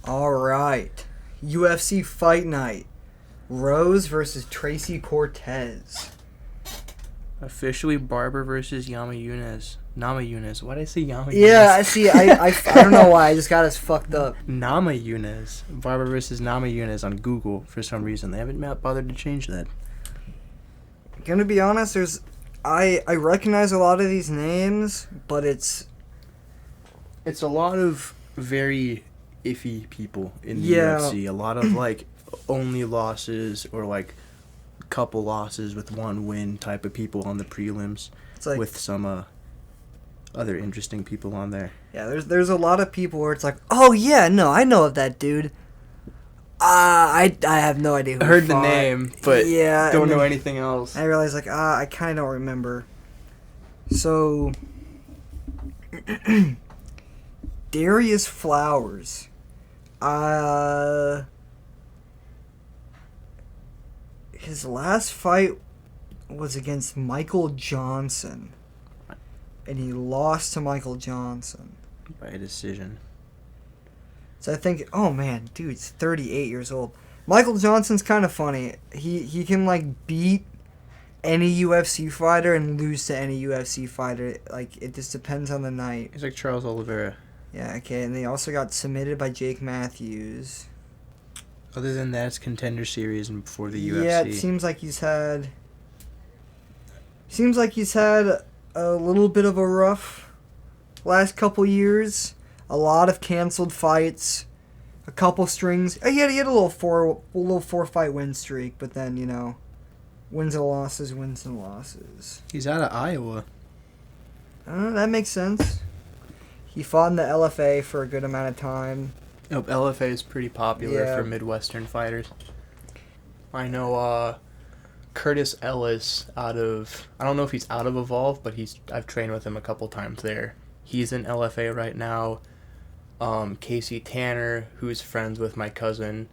All right. UFC Fight Night. Rose versus Tracy Cortez. Officially Barber versus Namajunas. Why did I say Namajunas? Yeah, I see. I don't know why. I just got us fucked up. Namajunas. Barber versus Namajunas on Google for some reason. They haven't bothered to change that. Gonna be honest, I recognize a lot of these names, but it's a lot of very iffy people in the Yeah. UFC. A lot of like only losses or like couple losses with one win type of people on the prelims, like with some other interesting people on there. Yeah, there's a lot of people where it's like, oh yeah, no, I know of that dude. I have no idea who I heard he the fought. name, but Yeah, don't and know then anything else. I realized like, I kind of don't remember. So, Darius Flowers. His last fight was against Michael Johnson, and he lost to Michael Johnson. By a decision. So I think, oh man, dude's 38 years old. Michael Johnson's kind of funny. He can like beat any UFC fighter and lose to any UFC fighter. Like, it just depends on the night. He's like Charles Oliveira. Yeah, okay, and they also got submitted by Jake Matthews. Other than that, it's Contender Series and before the UFC. Yeah, it seems like he's had a little bit of a rough last couple years. A lot of canceled fights, a couple strings. He had a little four fight win streak, but then wins and losses. He's out of Iowa. That makes sense. He fought in the LFA for a good amount of time. Nope, LFA is pretty popular Yeah. for Midwestern fighters. I know Curtis Ellis I don't know if he's out of Evolve, but I've trained with him a couple times there. He's in LFA right now. Casey Tanner, who's friends with my cousin,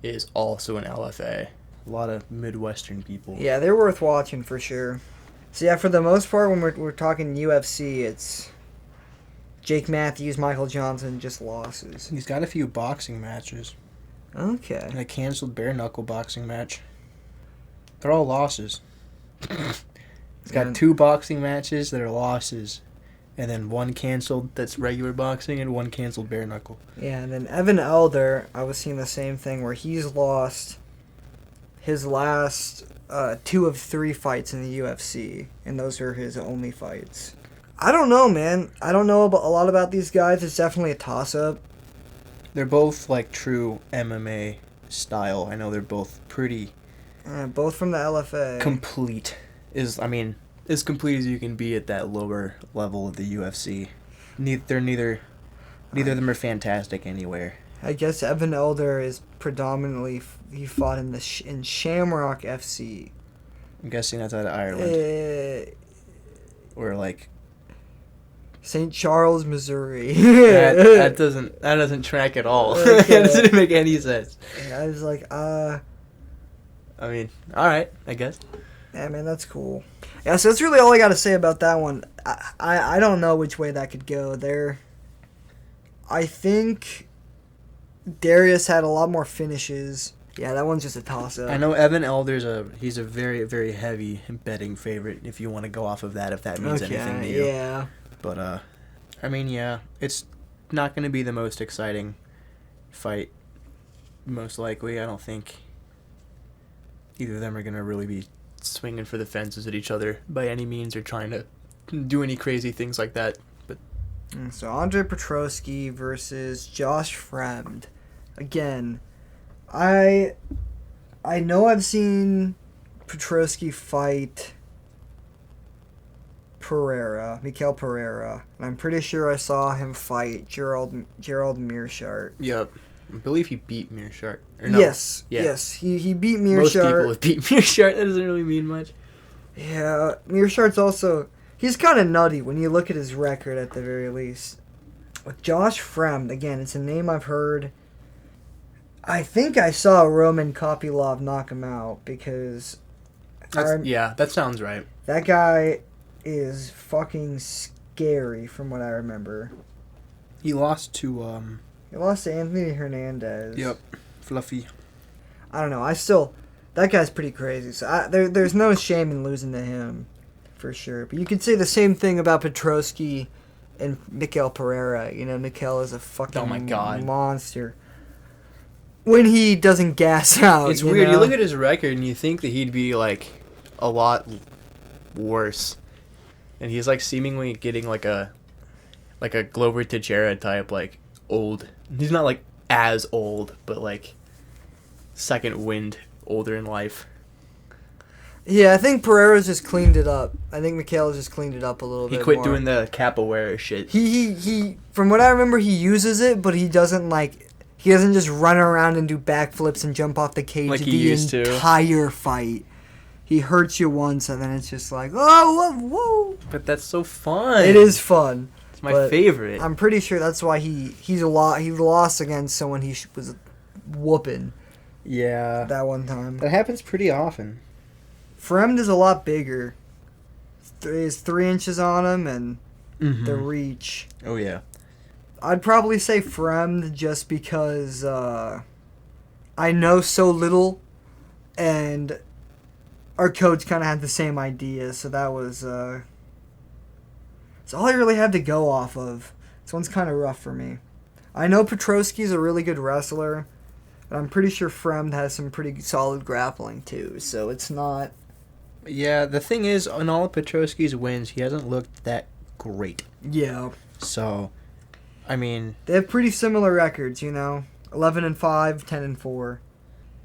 is also in LFA. A lot of Midwestern people. Yeah, they're worth watching for sure. So yeah, for the most part, when we're talking UFC, it's Jake Matthews, Michael Johnson, just losses. He's got a few boxing matches. Okay. And a canceled bare knuckle boxing match. They're all losses. He's got 2 boxing matches that are losses. And then 1 canceled that's regular boxing and 1 canceled bare knuckle. Yeah, and then Evan Elder, I was seeing the same thing where he's lost his last 2 of 3 fights in the UFC, and those are his only fights. I don't know, man. I don't know a lot about these guys. It's definitely a toss-up. They're both like true MMA style. I know they're both pretty Both from the LFA. complete. As complete as you can be at that lower level of the UFC. Neither of them are fantastic anywhere. I guess Evan Elder is predominantly he fought in in Shamrock FC. I'm guessing that's out of Ireland. Or like St. Charles, Missouri. that doesn't track at all. Okay. That doesn't make any sense. And I was like, all right, I guess. yeah, man, that's cool. Yeah, so that's really all I got to say about that one. I don't know which way that could go. I think Darius had a lot more finishes. Yeah, that one's just a toss-up. I know Evan Elder's he's a very, very heavy betting favorite if you want to go off of that, if that means anything to you. Yeah. But, yeah, it's not going to be the most exciting fight, most likely. I don't think either of them are going to really be swinging for the fences at each other by any means or trying to do any crazy things like that. But So Andre Petroski versus Josh Fremd. Again, I know I've seen Petroski fight Mikael Pereira, and I'm pretty sure I saw him fight Gerald Mearshart. yeah, I believe he beat Mearshart. Or no? Yes, Yeah. yes, he beat Mearshart. Most people have beat Mearshart. That doesn't really mean much. Yeah, Mearshart's also he's kind of nutty when you look at his record at the very least. With Josh Fremd, again, it's a name I've heard. I think I saw Roman Kopylov knock him out because That sounds right. that guy is fucking scary from what I remember. He lost to He lost to Anthony Hernandez. Yep. Fluffy. I don't know. That guy's pretty crazy. So there's no shame in losing to him, for sure. But you could say the same thing about Petrosky and Miguel Pereira. You know, Miguel is a fucking Oh my God. monster. When he doesn't gas out, It's weird. know? You look at his record and you think that he'd be like a lot worse, and he's like seemingly getting like a Glover Teixeira type like old. He's not like as old, but like second wind older in life. Yeah, I think Pereira's just cleaned it up. I think Miguel's just cleaned it up a little bit. He quit more. doing the capoeira shit. He from what I remember, he uses it, but he doesn't just run around and do backflips and jump off the cage Like he the used to. entire fight. He hurts you once, and then it's just like, oh, whoa. But that's so fun. It is fun. It's my but favorite. I'm pretty sure that's why he lost against someone he was whooping Yeah. that one time. That happens pretty often. Fremd is a lot bigger. There's 3 inches on him, and the reach. Oh yeah. I'd probably say Fremd just because I know so little, and our coach kind of had the same idea, so that was it's all I really had to go off of. This one's kind of rough for me. I know Petrosky's a really good wrestler, but I'm pretty sure Fremd has some pretty solid grappling too, so it's not... Yeah, the thing is, on all of Petrosky's wins, he hasn't looked that great. Yeah. So, I mean... They have pretty similar records, 11-5, 10-4.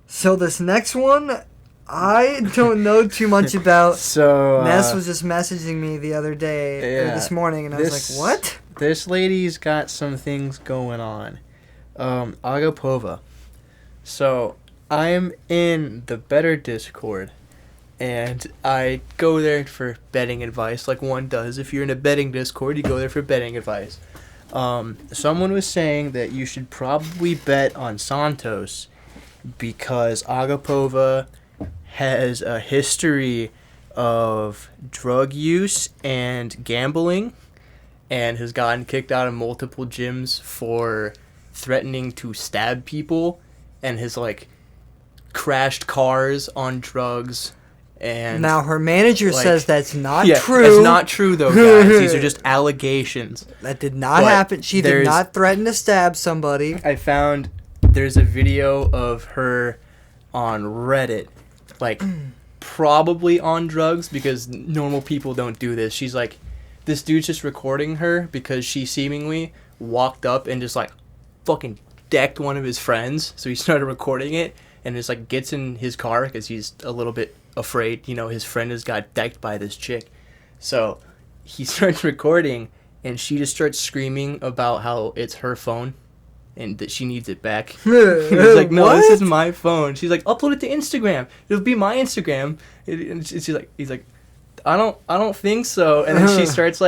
So this next one, I don't know too much about. So, Ness was just messaging me the other day, or this morning, and I was like, what? This lady's got some things going on. Agapova. So, I'm in the Better Discord, and I go there for betting advice, like one does. If you're in a betting Discord, you go there for betting advice. Someone was saying that you should probably bet on Santos because Agapova has a history of drug use and gambling and has gotten kicked out of multiple gyms for threatening to stab people and has crashed cars on drugs. And now her manager says that's not true. That's not true though, guys. These are just allegations. That did not happen. She did not threaten to stab somebody. I found there's a video of her on Reddit, probably on drugs because normal people don't do this. She's like, this dude's just recording her because she seemingly walked up and just fucking decked one of his friends. So he started recording it and just gets in his car because he's a little bit afraid, his friend has got decked by this chick. So he starts recording and she just starts screaming about how it's her phone and that she needs it back. He's like, no, this is my phone. She's like, upload it to Instagram. It'll be my Instagram. And he's like, I don't think so. And then she starts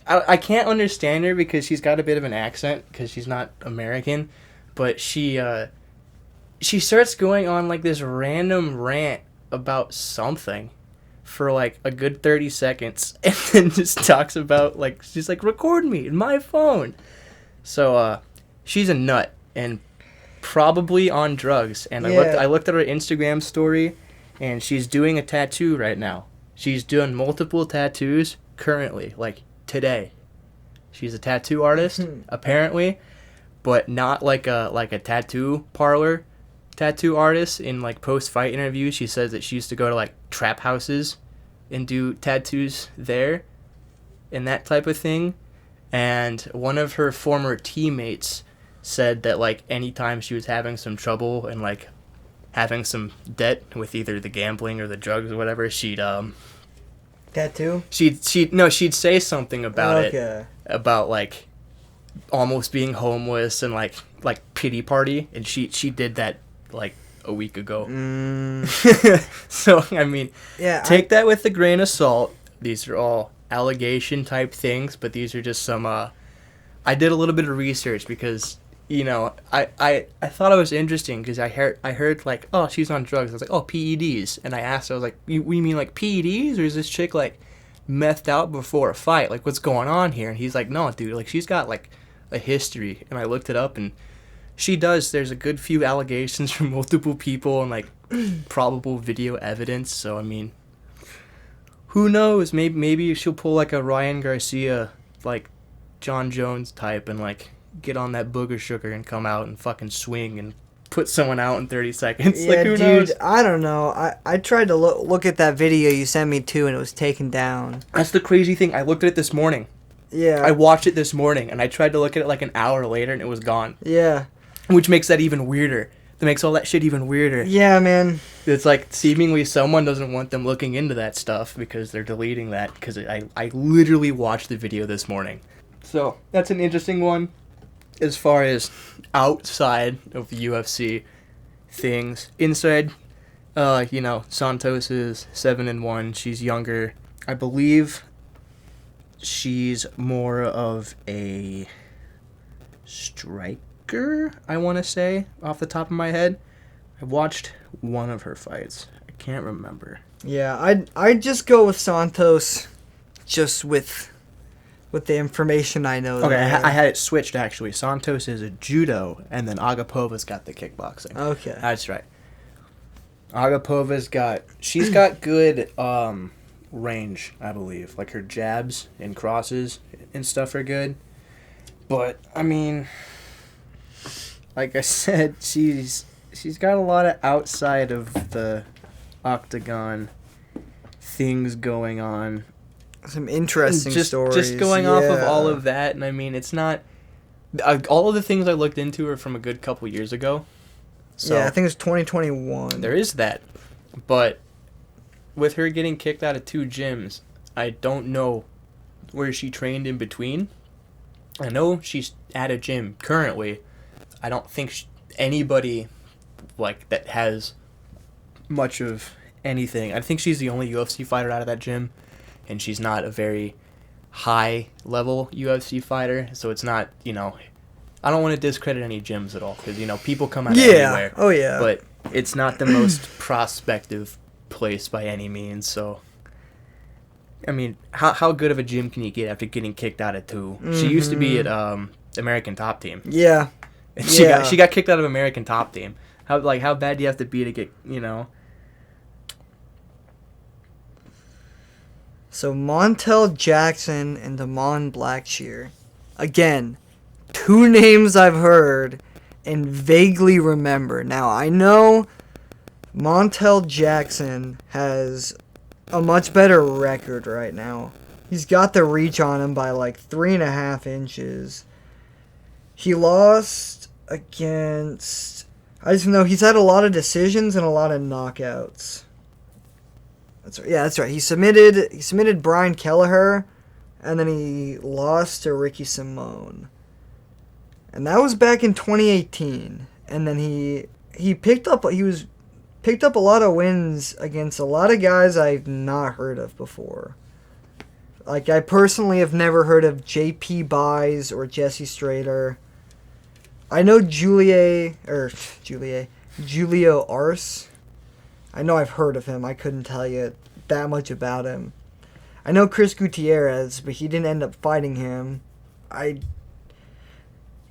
I can't understand her because she's got a bit of an accent because she's not American, but she starts going on this random rant about something for a good 30 seconds and then just talks about she's like, record me in my phone. So she's a nut and probably on drugs. And I looked at her Instagram story and she's doing a tattoo right now. She's doing multiple tattoos currently, today. She's a tattoo artist apparently, but not like a tattoo parlor tattoo artist. In post-fight interviews, she says that she used to go to trap houses and do tattoos there and that type of thing. And one of her former teammates said that anytime she was having some trouble and having some debt with either the gambling or the drugs or whatever, she'd tattoo? She'd say something about it, about almost being homeless and pity party, and she did that a week ago. So I mean, take that with a grain of salt. These are all allegation type things, but these are just some I did a little bit of research because I thought it was interesting because I heard oh, she's on drugs. I was like, oh, PEDs, and I asked her, I was like, you mean PEDs, or is this chick methed out before a fight? What's going on here? And he's like, no, dude, she's got a history, and I looked it up, and she does. There's a good few allegations from multiple people and like probable video evidence. So I mean, who knows? Maybe she'll pull like a Ryan Garcia, like John Jones type, and like get on that booger sugar and come out and fucking swing and put someone out in 30 seconds. Yeah, like, who dude, knows? I don't know. I tried to look at that video you sent me too, and it was taken down. That's the crazy thing. I looked at it this morning. Yeah. I watched it this morning, and I tried to look at it like an hour later, and it was gone. Yeah. Which makes that even weirder. That makes all that shit even weirder. Yeah, man. It's like seemingly someone doesn't want them looking into that stuff because they're deleting that. Because I literally watched the video this morning. So that's an interesting one. As far as outside of UFC things, inside, Santos is 7-1. She's younger. I believe she's more of a striker, I want to say, off the top of my head. I watched one of her fights. I can't remember. Yeah, I'd just go with Santos, just with the information I know. Okay, I had it switched, actually. Santos is a judo, and then Agapova's got the kickboxing. Okay. That's right. She's got good range, I believe. Like, her jabs and crosses and stuff are good. But, I mean, like I said, she's got a lot of outside of the octagon things going on. Some interesting stories. Just going off of all of that, and I mean, it's not... all of the things I looked into are from a good couple years ago. So yeah, I think it's 2021. there is that. But with her getting kicked out of 2 gyms, I don't know where she trained in between. I know she's at a gym currently. I don't think anybody like that has much of anything. I think she's the only UFC fighter out of that gym. And she's not a very high-level UFC fighter, so it's not, I don't want to discredit any gyms at all, because, people come out of anywhere. Oh, yeah. But it's not the most prospective place by any means, so... I mean, how good of a gym can you get after getting kicked out of 2? Mm-hmm. She used to be at American Top Team. Yeah. And she got kicked out of American Top Team. How bad do you have to be to get, So Montel Jackson and Damon Blackshear. Again, 2 names I've heard and vaguely remember. Now, I know Montel Jackson has a much better record right now. He's got the reach on him by like 3.5 inches. He lost against... I just know he's had a lot of decisions and a lot of knockouts. That's right. He submitted Brian Kelleher, and then he lost to Ricky Simone. And that was back in 2018. And then he picked up a lot of wins against a lot of guys I've not heard of before. Like, I personally have never heard of JP Buys or Jesse Strader. I know Julio Arce. I know I've heard of him. I couldn't tell you that much about him. I know Chris Gutierrez, but he didn't end up fighting him.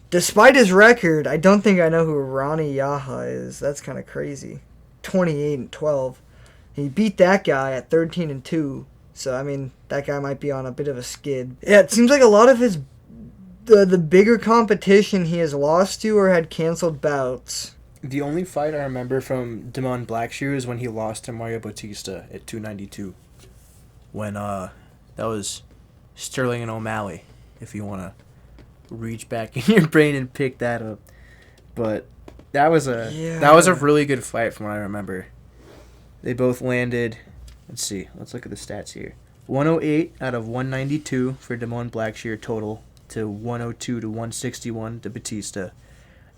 Despite his record, I don't think I know who Ronnie Yaha is. That's kind of crazy. 28-12. He beat that guy at 13-2. So, I mean, that guy might be on a bit of a skid. Yeah, it seems like a lot of the bigger competition he has lost to or had canceled bouts. The only fight I remember from Damon Blackshear is when he lost to Mario Bautista at 292. When, that was Sterling and O'Malley, if you want to reach back in your brain and pick that up. But that was a really good fight from what I remember. They both landed, let's look at the stats here. 108 out of 192 for Damon Blackshear total to 102 to 161 to Bautista.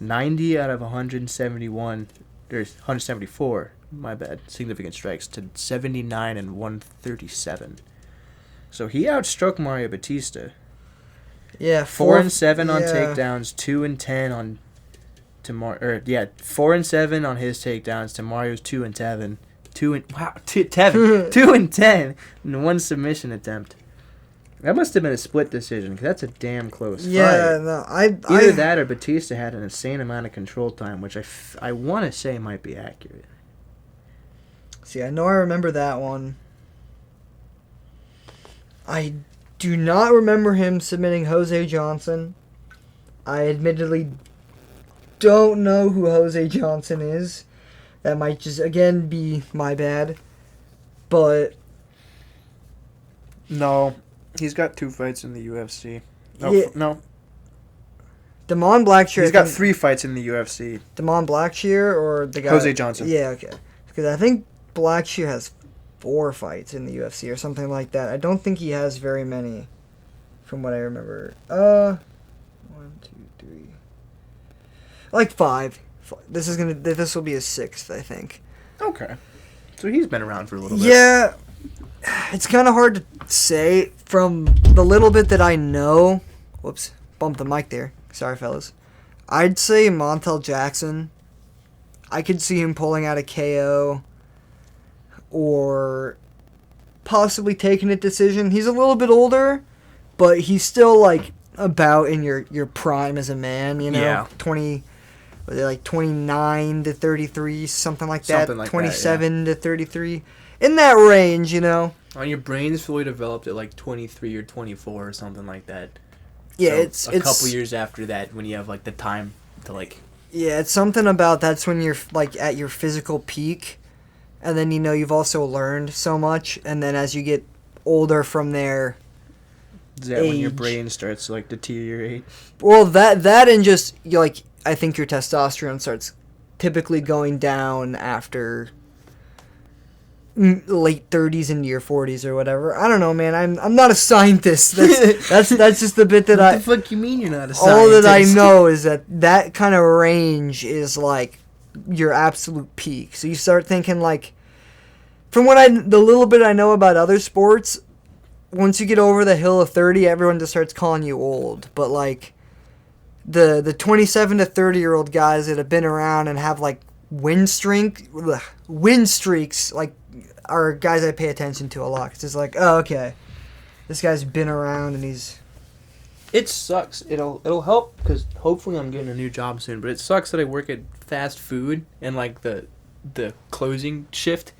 90 out of 171, there's 174, my bad, significant strikes, to 79 and 137. So he outstruck Mario Bautista. Yeah, 4 and 7 on takedowns, 2 and 10 on 4 and 7 on his takedowns to Mario's 2 and 7. 2 and 10 and 1 submission attempt. That must have been a split decision, because that's a damn close Yeah, fight. no, Either that or Batista had an insane amount of control time, which I want to say might be accurate. See, I know I remember that one. I do not remember him submitting Jose Johnson. I admittedly don't know who Jose Johnson is. That might just, again, be my bad. But... No, he's got 2 fights in the UFC. No, Yeah. no. Damon Blackshear... He's got 3 fights in the UFC. Damon Blackshear or the guy... Jose Johnson. Yeah, okay. Because I think Blackshear has 4 fights in the UFC or something like that. I don't think he has very many, from what I remember. 1, 2, 3... Like 5. This will be his 6th, I think. Okay. So he's been around for a little bit. Yeah, it's kind of hard to say from the little bit that I know. Whoops, bumped the mic there. Sorry, fellas. I'd say Montel Jackson. I could see him pulling out a KO or possibly taking a decision. He's a little bit older, but he's still like about in your prime as a man, you know? Yeah. 29 to 33, something like that. Something like 27 to 33. In that range, you know? On your brain's fully developed at like 23 or 24 or something like that. Yeah, So a couple years after that, when you have like the time to like... Yeah, it's something about that's when you're like at your physical peak. And then, you know, you've also learned so much. And then as you get older from there... Is that when your brain starts to like deteriorate? Well, that and just, like... I think your testosterone starts typically going down after late 30s into your 40s or whatever. I don't know, man. I'm not a scientist. That's just the bit that What the fuck you mean you're not a scientist? All that I know is that kind of range is like your absolute peak. So you start thinking like, from the little bit I know about other sports, once you get over the hill of 30, everyone just starts calling you old. But like, the 27 to 30-year-old guys that have been around and have like win streaks like are guys I pay attention to a lot. 'Cause it's like, oh, okay, this guy's been around and he's... It sucks. It'll help because hopefully I'm getting a new job soon. But it sucks that I work at fast food and like the closing shift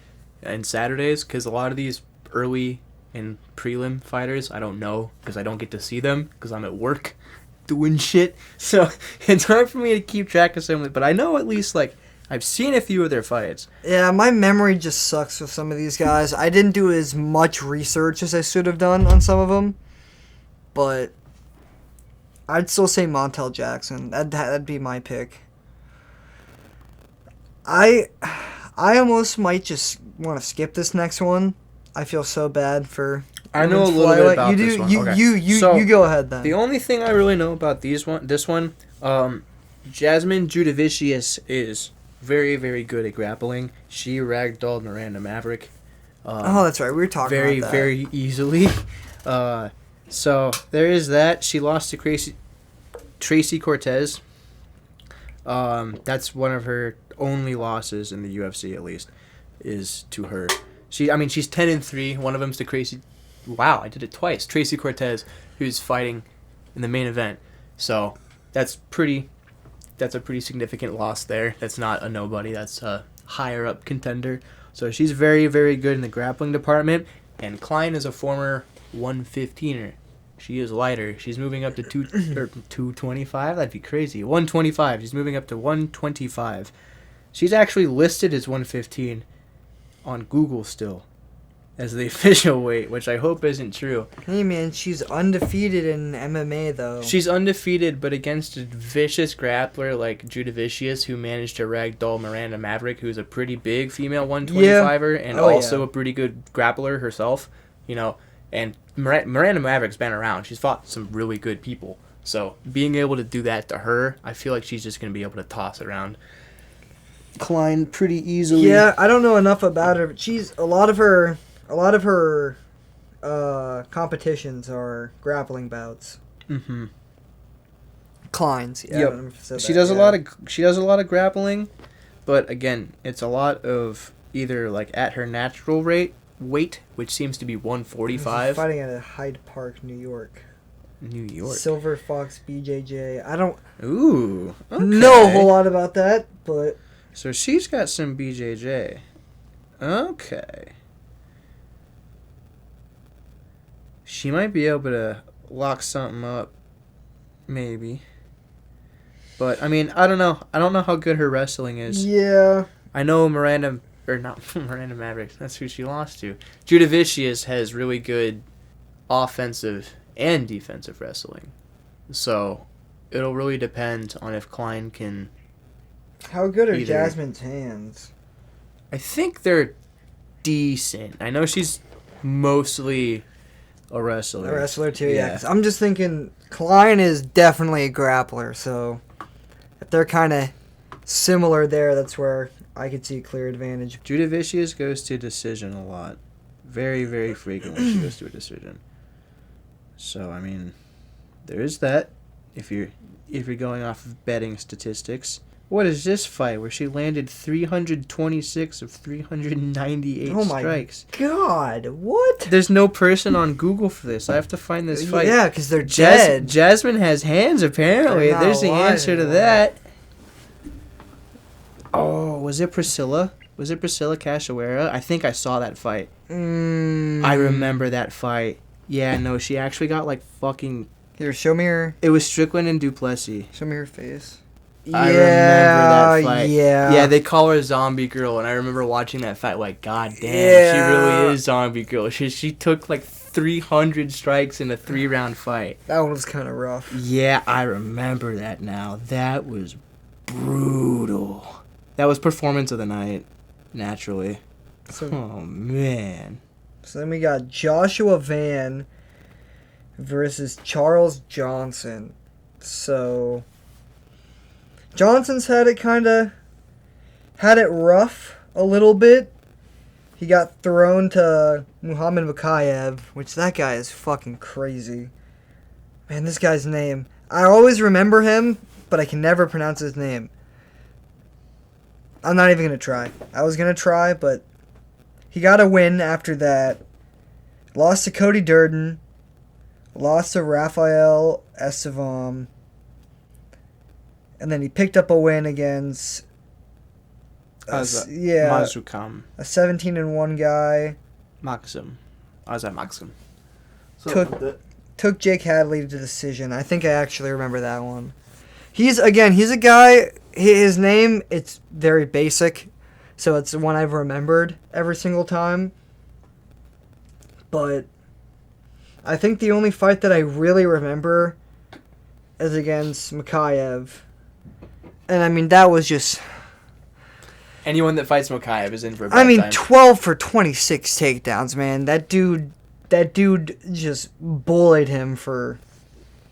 and Saturdays, because a lot of these early and prelim fighters I don't know because I don't get to see them because I'm at work doing shit. So it's hard for me to keep track of some of it. But I know at least like I've seen a few of their fights. Yeah, my memory just sucks with some of these guys. I didn't do as much research as I should have done on some of them, but I'd still say Montel Jackson. That'd be my pick. I almost might just want to skip this next one. I feel so bad for... I know a little bit about this one. You go ahead then. The only thing I really know about this one, Jasmine Judavicius is very, very good at grappling. She ragdolled Miranda Maverick. Oh, that's right. We were talking very, about that. very easily. So there is that. She lost to Tracy Cortez. That's one of her only losses in the UFC, at least, is to her. She's 10-3. One of them's to Tracy. Wow, I did it twice. Tracy Cortez, who's fighting in the main event. So that's a pretty significant loss there. That's not a nobody. That's a higher up contender. So she's very, very good in the grappling department. And Klein is a former 115er. She is lighter. She's moving up to 225. That'd be crazy. 125. She's moving up to 125. She's actually listed as 115 on Google still as the official weight, which I hope isn't true. Hey man, she's undefeated in MMA though. She's undefeated, but against a vicious grappler like Judavicius, who managed to ragdoll Miranda Maverick, who's a pretty big female 125er and also a pretty good grappler herself, you know. And Miranda Maverick's been around. She's fought some really good people. So being able to do that to her, I feel like she's just going to be able to toss around Klein pretty easily. Yeah, I don't know enough about her, but she's a lot of her competitions are grappling bouts. Mm-hmm. Klein's. Yeah, yep. She does a lot of grappling, but again, it's a lot of either like at her natural rate weight, which seems to be He's 145. fighting at Hyde Park, New York. New York. Silver Fox BJJ. I don't Ooh. Okay. know a whole lot about that, but So she's got some BJJ. Okay. She might be able to lock something up. Maybe. But, I mean, I don't know. I don't know how good her wrestling is. yeah. I know Miranda, or not Miranda Maverick, that's who she lost to. Judah Vicious has really good offensive and defensive wrestling. So, it'll really depend on if Klein can... How good are Either. Jasmine's hands? I think they're decent. I know she's mostly a wrestler. A wrestler too, yeah. 'Cause I'm just thinking Klein is definitely a grappler, so if they're kind of similar there, that's where I could see a clear advantage. Judah Vicious goes to decision a lot. Very, very frequently she goes to a decision. So, I mean, there is that. If you're going off of betting statistics. What is this fight where she landed 326 of 398 Oh my strikes? God, what? There's no person on Google for this. I have to find this fight. Yeah, because they're dead. Jasmine has hands, apparently. They're not There's the alive answer to anymore. that. Oh, was it Priscilla? Was it Priscilla Cachoeira? I think I saw that fight. I remember that fight. Yeah, no, she actually got like fucking... Here, show me her. It was Strickland and Duplessis. Show me her face. I remember that fight. Yeah. Yeah, they call her Zombie Girl, and I remember watching that fight like, God damn, Yeah. she really is Zombie Girl. She took like 300 strikes in a 3-round fight. That one was kind of rough. Yeah, I remember that now. That was brutal. That was performance of the night, naturally. So, Oh, man. so then we got Joshua Van versus Charles Johnson. So Johnson's had it rough a little bit. He got thrown to Muhammad Makayev, which that guy is fucking crazy. Man, this guy's name. I always remember him, but I can never pronounce his name. I'm not even going to try. I was going to try, but he got a win after that. Lost to Cody Durden. Lost to Rafael Estevam. And then he picked up a win against Mazukam. a 17-1 guy. Maxim. Maxim. Took Jake Hadley to decision. I think I actually remember that one. He's a guy, his name, it's very basic, so it's the one I've remembered every single time. But I think the only fight that I really remember is against Makayev. And I mean, that was just... Anyone that fights Makayev is in for a bad I mean, time. 12 for 26 takedowns, man. That dude just bullied him for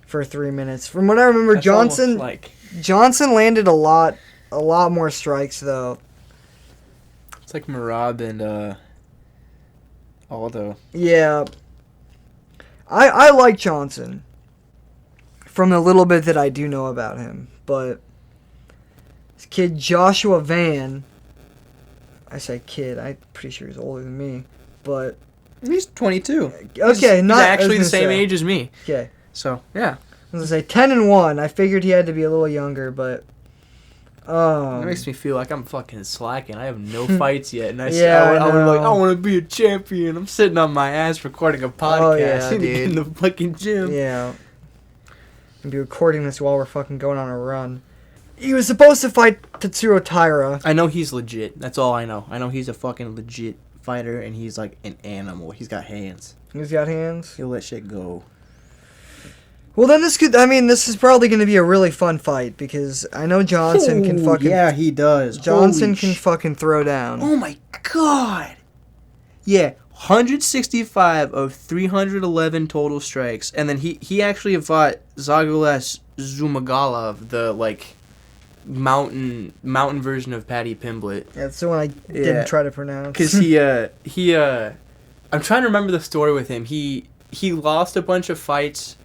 3 minutes. From what I remember, That's Johnson like... Johnson landed a lot more strikes though. It's like Marab and Aldo. Yeah. I like Johnson from the little bit that I do know about him, but this kid Joshua Van, I say kid, I'm pretty sure he's older than me, but He's 22. okay, he's not actually the same say. age as me. Okay. So, yeah. I was gonna say 10-1. I figured he had to be a little younger, but That makes me feel like I'm fucking slacking. I have no fights yet, and I I want to be a champion. I'm sitting on my ass recording a podcast dude. in the fucking gym. Yeah. I'll be recording this while we're fucking going on a run. He was supposed to fight Tetsuro Taira. I know he's legit. That's all I know. I know he's a fucking legit fighter, and he's like an animal. He's got hands. He's got hands. He'll let shit go. Well, then this is probably going to be a really fun fight because I know Johnson can fucking... Yeah, he does. Johnson can fucking throw down. Oh my god. Yeah, 165 of 311 total strikes. And then he actually fought Zagulas Zumagala, the like mountain version of Paddy Pimblett. Yeah, that's the one I didn't try to pronounce. Cuz he I'm trying to remember the story with him. He lost a bunch of fights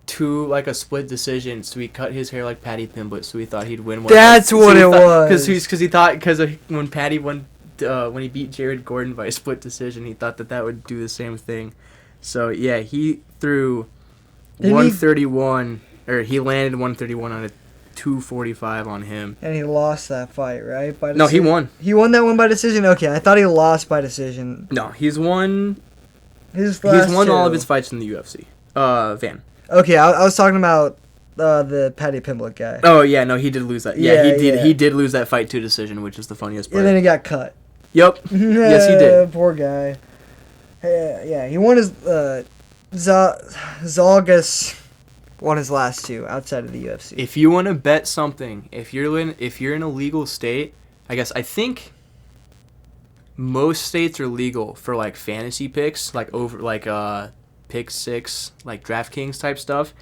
to like a split decision, so he cut his hair like Paddy Pimblett, so he thought he'd win one. That's what it was. Because he thought when Paddy won when he beat Jared Gordon by a split decision, he thought that would do the same thing. So yeah, he threw 131, or he landed 131 on a 245 on him. And he lost that fight, right? By decision? No, he won. He won that one by decision? Okay, I thought he lost by decision. No, he's won. He's won all of his fights in the UFC. Van. Okay, I was talking about the Paddy Pimblett guy. Oh yeah, no, he did lose that. Yeah, he did. Yeah. He did lose that fight to decision, which is the funniest part. And then he got cut. Yep. Yes, he did. Poor guy. Yeah, he won his Zalgas won his last two outside of the UFC. If you want to bet something, if you're in a legal state, I think most states are legal for like fantasy picks, like pick six, like DraftKings type stuff.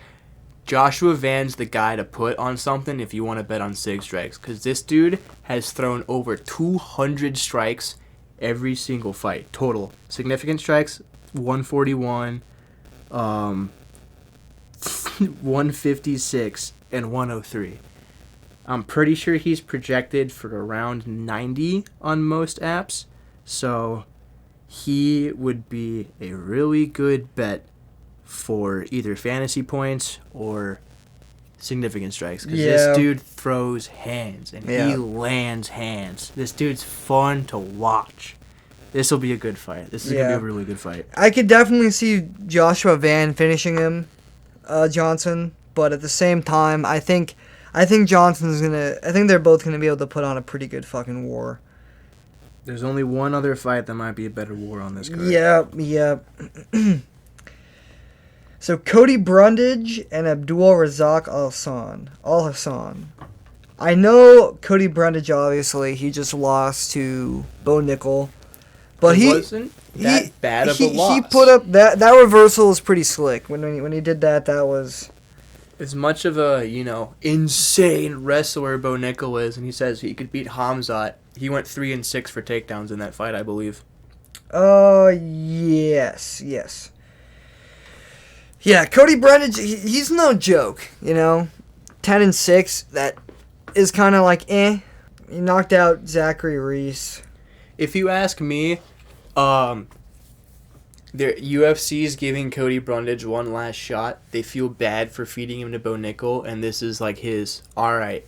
Joshua Van's the guy to put on something if you want to bet on sig strikes, because this dude has thrown over 200 strikes every single fight total. Significant strikes 141, 156, and 103. I'm pretty sure he's projected for around 90 on most apps, so he would be a really good bet for either fantasy points or significant strikes, because this dude throws hands and he lands hands. This dude's fun to watch. This will be a good fight. This is gonna be a really good fight. I could definitely see Joshua Van finishing him, Johnson, but at the same time, I think Johnson's gonna. I think they're both gonna be able to put on a pretty good fucking war. There's only one other fight that might be a better war on this card. Yep. So Cody Brundage and Abdul Razak Al Hassan. I know Cody Brundage, obviously, he just lost to Bo Nickel. But he wasn't that bad of a loss. He put up that reversal was pretty slick. When he did that was as much of a, insane wrestler Bo Nickel is, and he says he could beat Hamzat. He went 3-6 for takedowns in that fight, I believe. Yes. Yeah, Cody Brundage, he's no joke, 10-6, that is kind of like, He knocked out Zachary Reese. If you ask me, the UFC's giving Cody Brundage one last shot. They feel bad for feeding him to Bo Nickel, and this is like his, all right,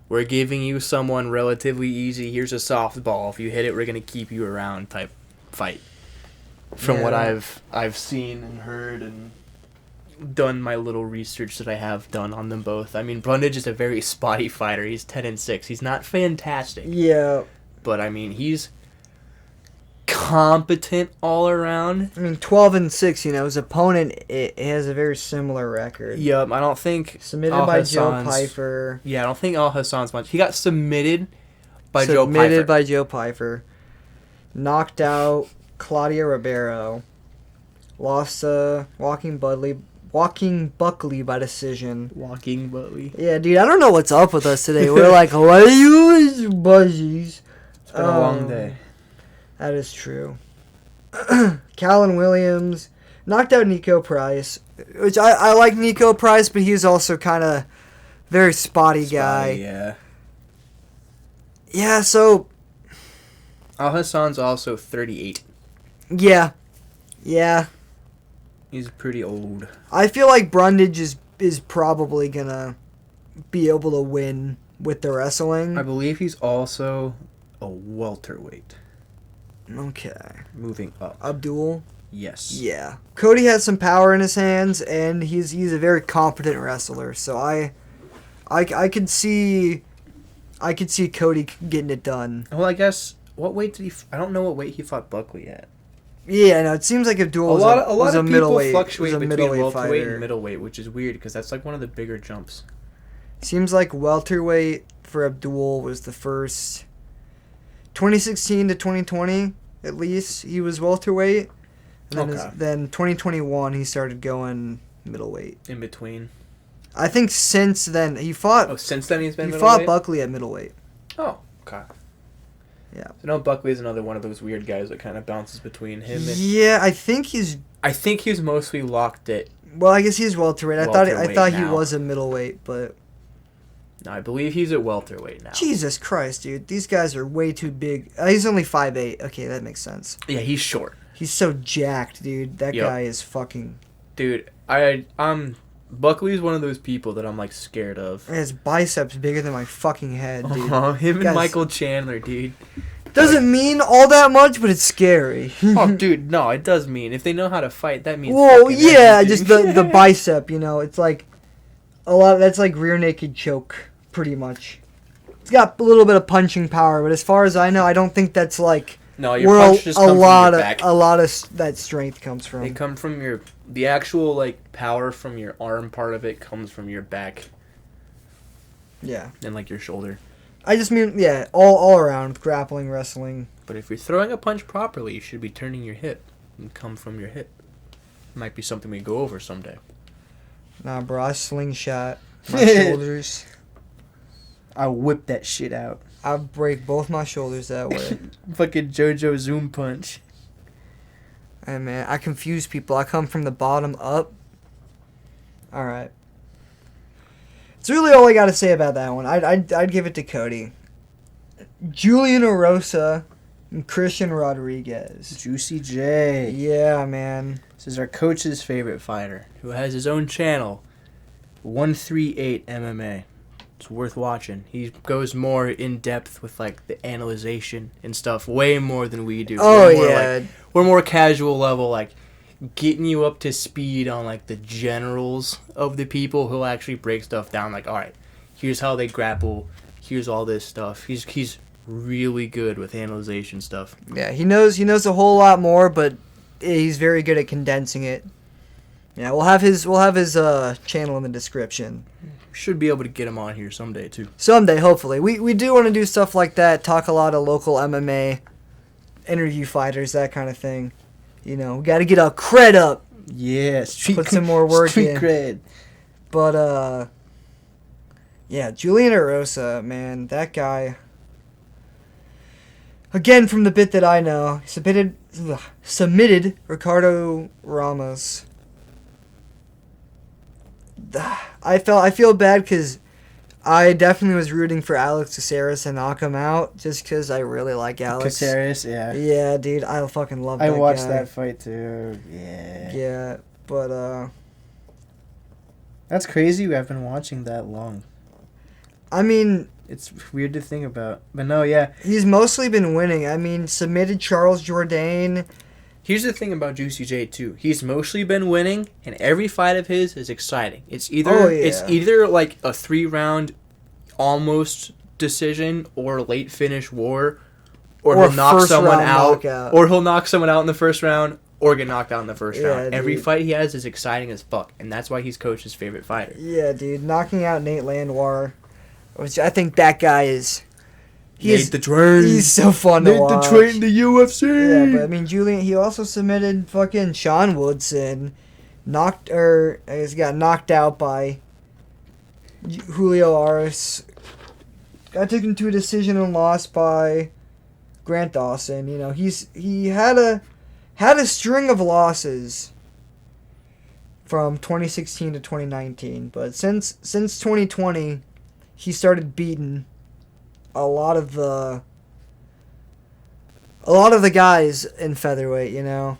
we're giving you someone relatively easy. Here's a softball. If you hit it, we're going to keep you around type fight. From what I've seen and heard and done my little research that I have done on them both. I mean, Brundage is a very spotty fighter. He's 10-6. He's not fantastic. Yeah. But, I mean, he's competent all around. I mean, 12-6, his opponent it has a very similar record. Yep, I don't think... Submitted by Joe Pyfer. Yeah, I don't think Al Hassan's much. He got submitted by Joe Pyfer. Submitted by Joe Pyfer. Knocked out Claudia Ribeiro. Lost Walking Buckley by decision. Walking Buckley. Yeah, dude, I don't know what's up with us today. We're like, what are you buzzies? It's been a long day. That is true. Callan Williams knocked out Nico Price, which I like Nico Price, but he's also kind of very spotty guy. Yeah. Yeah, so... Al Hassan's also 38. Yeah. He's pretty old. I feel like Brundage is probably going to be able to win with the wrestling. I believe he's also a welterweight. Okay. Moving up. Abdul? Yes. Yeah. Cody has some power in his hands, and he's a very competent wrestler. So I could see Cody getting it done. Well, I guess what weight did he? I don't know what weight he fought Buckley at. Yeah, no, it seems like Abdul was a lot a of people middleweight. fluctuate between welterweight fighter. and middleweight, which is weird because that's like one of the bigger jumps. Seems like welterweight for Abdul was the first 2016 to 2020 at least he was welterweight, and then 2021 he started going middleweight. In between. I think since then he fought. Oh, since then he's been. He middleweight? fought Buckley at middleweight. Oh, okay. Yeah. So no, Buckley's another one of those weird guys that kind of bounces between him and... Yeah, I think he's mostly locked at... Well, I guess he's welterweight. I thought he now. was a middleweight, but... I believe he's at welterweight now. Jesus Christ, dude. These guys are way too big. He's only 5'8". Okay, that makes sense. Yeah, he's short. He's so jacked, dude. That guy is fucking... Dude, Buckley's one of those people that I'm, like, scared of. His biceps bigger than my fucking head, dude. Him and Michael Chandler, dude. Doesn't mean all that much, but it's scary. Oh, dude, no, it does mean. If they know how to fight, that means... Whoa, yeah, everything. Just the bicep, you know. It's like... That's like rear naked choke, pretty much. It's got a little bit of punching power, but as far as I know, I don't think that's like... No, your punch just comes from your back. A lot of that strength comes from. They come from the actual, like, power from your arm part of it comes from your back. Yeah. And, like, your shoulder. I just mean, yeah, all around, grappling, wrestling. But if you're throwing a punch properly, you should be turning your hip and come from your hip. Might be something we go over someday. Nah, bro, I slingshot my shoulders. I whip that shit out. I break both my shoulders that way. Fucking JoJo Zoom punch. Hey, man, I confuse people. I come from the bottom up. All right. It's really all I got to say about that one. I'd give it to Cody. Julian Erosa and Christian Rodriguez. Juicy J. Yeah, man. This is our coach's favorite fighter, who has his own channel, 138 MMA. It's worth watching. He goes more in depth with, like, the analyzation and stuff, way more than we do. Oh, yeah. We're more casual level, like, getting you up to speed on, like, the generals of the people. Who'll actually break stuff down, like, all right, here's how they grapple, here's all this stuff. He's really good with analyzation stuff. Yeah, he knows a whole lot more, but he's very good at condensing it. Yeah, we'll have his channel in the description. Should be able to get him on here someday too. Someday, hopefully. We do want to do stuff like that, talk a lot of local MMA, interview fighters, that kind of thing. You know, we got to get our cred up. Yeah, put some more work street in. Cred. But yeah, Julian Erosa, man, that guy. Again, from the bit that I know, submitted Ricardo Ramos. I feel bad because I definitely was rooting for Alex Caceres to knock him out just because I really like Alex. Caceres, yeah. Yeah, dude, I fucking love that guy. I watched that fight too. Yeah. Yeah, but that's crazy. I've been watching that long. I mean, it's weird to think about, but no, yeah. He's mostly been winning. I mean, submitted Charles Jourdain. Here's the thing about Juicy J too. He's mostly been winning, and every fight of his is exciting. It's either like a 3-round almost decision or late finish war, or he'll knock someone out, or he'll knock someone out in the first round, or get knocked out in the first round. Dude. Every fight he has is exciting as fuck, and that's why he's coach's favorite fighter. Yeah, dude, knocking out Nate Landwehr, which I think that guy is. Nate the Train. He's so fun to watch. Nate the Train, the UFC. Yeah, but I mean, Julian. He also submitted fucking Sean Woodson, he got knocked out by Julio Aris. Got taken to a decision and lost by Grant Dawson. You know, he had a string of losses from 2016 to 2019, but since 2020, he started beating a lot of the guys in featherweight, you know.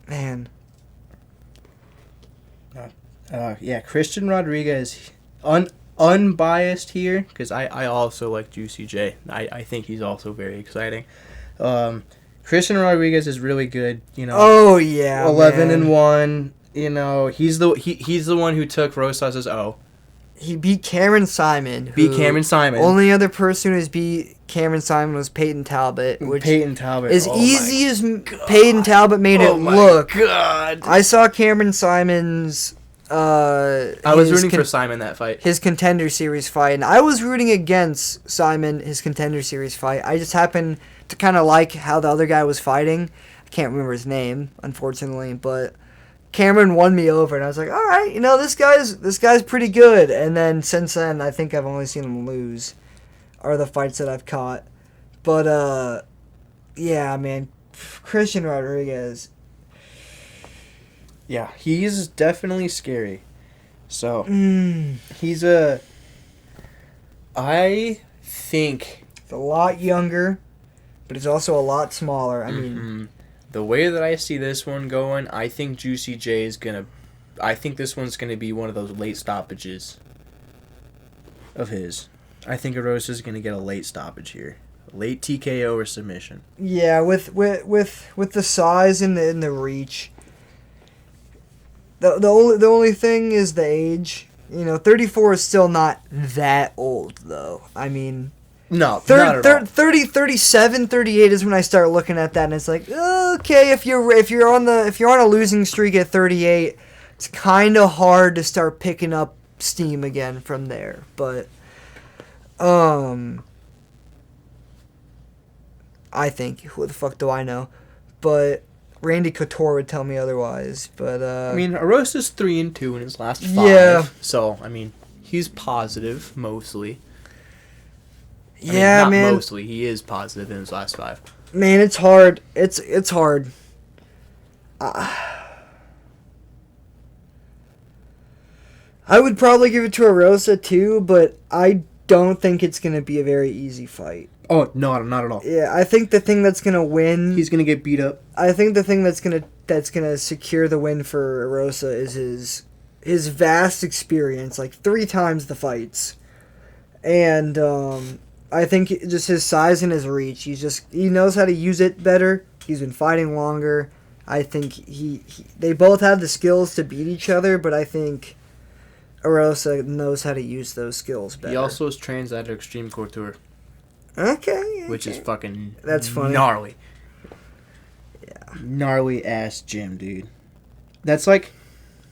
Man. Yeah, Christian Rodriguez, unbiased here, because I also like Juicy J. I think he's also very exciting. Christian Rodriguez is really good, you know. Oh yeah, 11-1. You know, he's the one who took Rosas's O. He beat Cameron Simon. Only other person who's beat Cameron Simon was Peyton Talbot. As easy as Peyton Talbot made it look. God. I saw Cameron Simon's. I was rooting for Simon that fight. His Contender Series fight, and I was rooting against Simon, his Contender Series fight. I just happened to kind of like how the other guy was fighting. I can't remember his name, unfortunately, but Cameron won me over, and I was like, all right, you know, this guy's pretty good. And then since then, I think I've only seen him lose, are the fights that I've caught. But yeah, man, Christian Rodriguez. Yeah, he's definitely scary. So he's a I think It's a lot younger, but it's also a lot smaller. I mean, the way that I see this one going, I think Juicy J is gonna. I think this one's gonna be one of those late stoppages of his. I think Arosa's gonna get a late stoppage here, late TKO or submission. yeah, with the size and the reach. The only thing is the age. 34 is still not that old though. I mean, No, not at all. 30, 37, 38 is when I start looking at that, and it's like, okay, if you're on a losing streak at 38, it's kind of hard to start picking up steam again from there. But I think, who the fuck do I know? But Randy Couture would tell me otherwise. But I mean, Arosa's 3-2 in his last 5. Yeah. So I mean, he's positive mostly. yeah, not man. mostly. He is positive in his last 5. Man, it's hard. It's hard. I would probably give it to Arosa too, but I don't think it's gonna be a very easy fight. Oh no, not at all. Yeah, I think the thing that's gonna win. He's gonna get beat up. I think the thing that's gonna secure the win for Arosa is his vast experience, like 3 times the fights, and I think just his size and his reach. He knows how to use it better. He's been fighting longer. I think they both have the skills to beat each other, but I think Arosa knows how to use those skills better. He also is trains at Extreme Couture, okay. which is fucking That's funny. gnarly. Yeah. Gnarly ass gym, dude. That's like,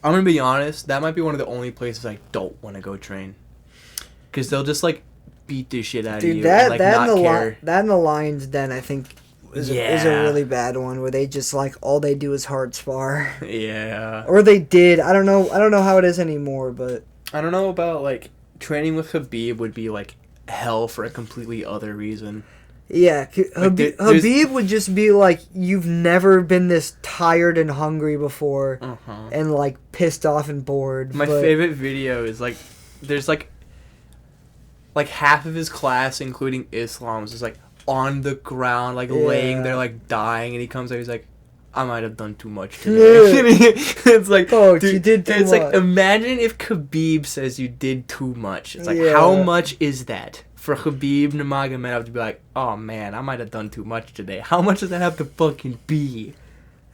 I'm gonna be honest, that might be one of the only places I don't want to go train, because they'll just like beat the shit out of you and like not care. That and the Lion's Den, I think, is a really bad one where they just like all they do is hard spar. Yeah. Or they did. I don't know how it is anymore, but I don't know about like training with Khabib would be like hell for a completely other reason. yeah, there's- Habib would just be like, you've never been this tired and hungry before, and like pissed off and bored. My favorite video is like, there's like half of his class, including Islam, is just like on the ground, like laying there, like dying, and he comes out, he's like, I might have done too much today. It's like, oh, dude, you did too it's much. like, imagine if Khabib says you did too much. It's like, Yeah. how much is that? For Khabib Nurmagomedov to be like, oh man, I might have done too much today. How much does that have to fucking be?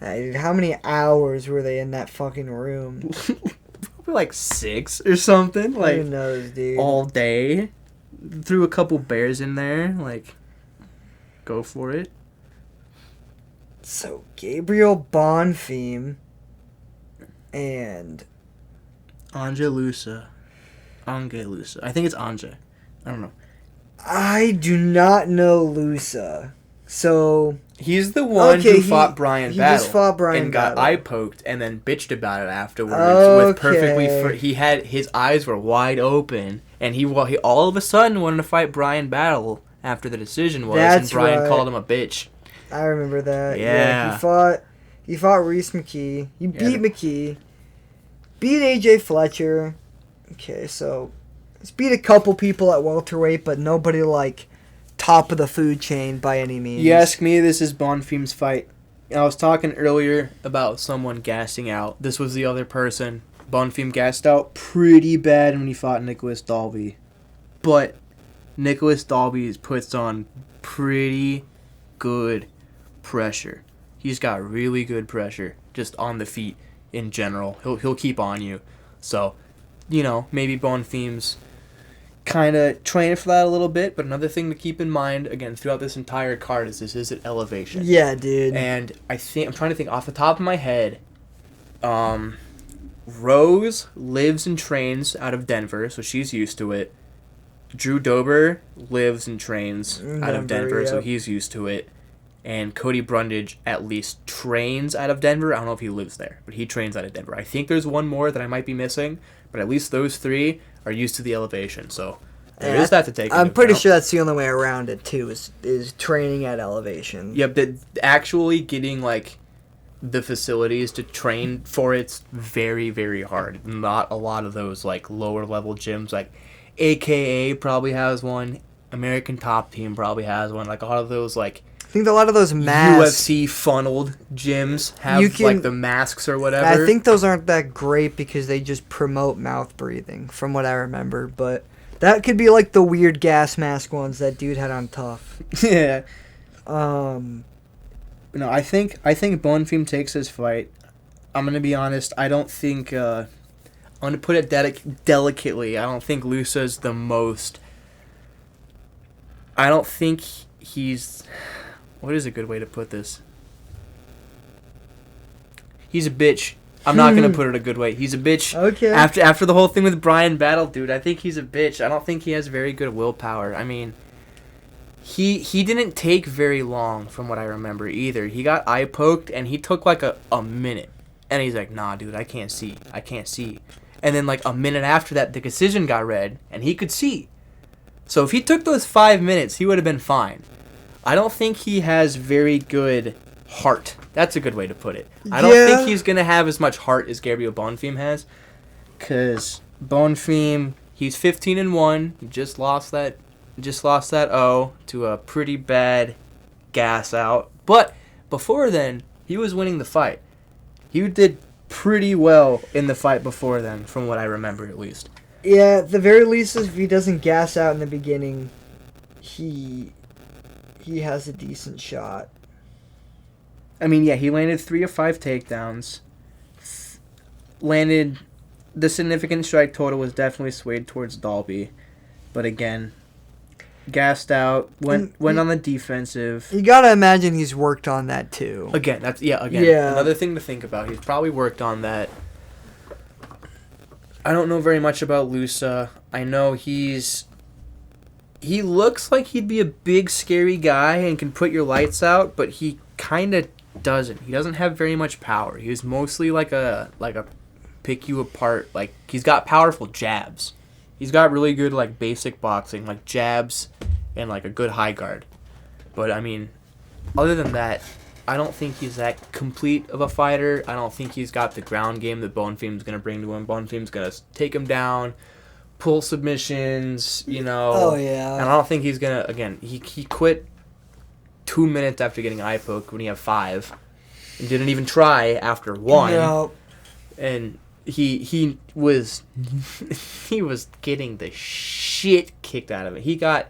How many hours were they in that fucking room? Probably like 6 or something. Like, Who knows, dude? all day. Threw a couple bears in there. Like, go for it. So Gabriel Bonfim and Angelusa. I think it's Anja. I don't know. I do not know Lusa. So He's the one who fought Brian he Battle. just fought Brian and got Battle. eye poked and then bitched about it afterwards with perfectly Okay. he had his eyes were wide open and he all of a sudden wanted to fight Brian Battle after the decision was That's and Brian right. called him a bitch. I remember that. Yeah. He fought Reese McKee. He beat McKee. Beat AJ Fletcher. Okay, so he's beat a couple people at welterweight, but nobody like top of the food chain by any means. You ask me, this is Bonfim's fight. I was talking earlier about someone gassing out. This was the other person. Bonfim gassed out pretty bad when he fought Nicholas Dalby. But Nicholas Dalby puts on pretty good pressure. He's got really good pressure just on the feet in general. He'll keep on you. So, maybe Bonfim's kind of training for that a little bit, but another thing to keep in mind, again, throughout this entire card is this is at elevation. Yeah, dude. And I'm trying to think off the top of my head, Rose lives and trains out of Denver, so she's used to it. Drew Dober lives and trains out of Denver, so yep. he's used to it. And Cody Brundage at least trains out of Denver. I don't know if he lives there, but he trains out of Denver. I think there's one more that I might be missing, but at least those 3 are used to the elevation, so there is that to take into I'm pretty account. sure that's the only way around it too, is training at elevation. Yep, actually getting like the facilities to train for it's very, very hard. Not a lot of those like lower level gyms like AKA probably has one. American Top Team probably has one. Like a lot of those like I think a lot of those masks. UFC funneled gyms have You can- like the masks or whatever. I think those aren't that great because they just promote mouth breathing, from what I remember. But that could be like the weird gas mask ones that dude had on Tough. Yeah. Um, No, I think Bonfim takes his fight. I'm gonna be honest. I don't think. I'm gonna put it delicately. I don't think Lusa's the most. I don't think he's. What is a good way to put this? He's a bitch. I'm not gonna put it a good way. He's a bitch. Okay. After the whole thing with Brian Battle, dude, I think he's a bitch. I don't think he has very good willpower. I mean, he didn't take very long from what I remember either. He got eye poked and he took like a minute, and he's like, "Nah, dude, I can't see. And then like a minute after that, the decision got read and he could see. So if he took those 5 minutes, he would have been fine. I don't think he has very good heart. That's a good way to put it. I don't think he's going to have as much heart as Gabriel Bonfim has. Because Bonfim, he's 15-1. He just lost that O to a pretty bad gas out. But before then, he was winning the fight. He did pretty well in the fight before then, from what I remember at least. Yeah, at the very least, if he doesn't gas out in the beginning, he has a decent shot. I mean, yeah, he landed 3 of 5 takedowns. Landed the significant strike total was definitely swayed towards Dalby, but again, gassed out. Went on the defensive. You gotta imagine he's worked on that too. Again, another thing to think about. He's probably worked on that. I don't know very much about Lusa. I know he looks like he'd be a big scary guy and can put your lights out, but he kind of doesn't. He doesn't have very much power. He's mostly like a pick you apart. Like he's got powerful jabs. He's got really good like basic boxing, like jabs and like a good high guard. But I mean, other than that, I don't think he's that complete of a fighter. I don't think he's got the ground game that Bonfim's going to bring to him. Bonfim's going to take him down, pull submissions, you know. Oh, yeah. And I don't think he's going to, again, he quit 2 minutes after getting eye poked when he had 5. And didn't even try after 1. No. And he was getting the shit kicked out of it. He got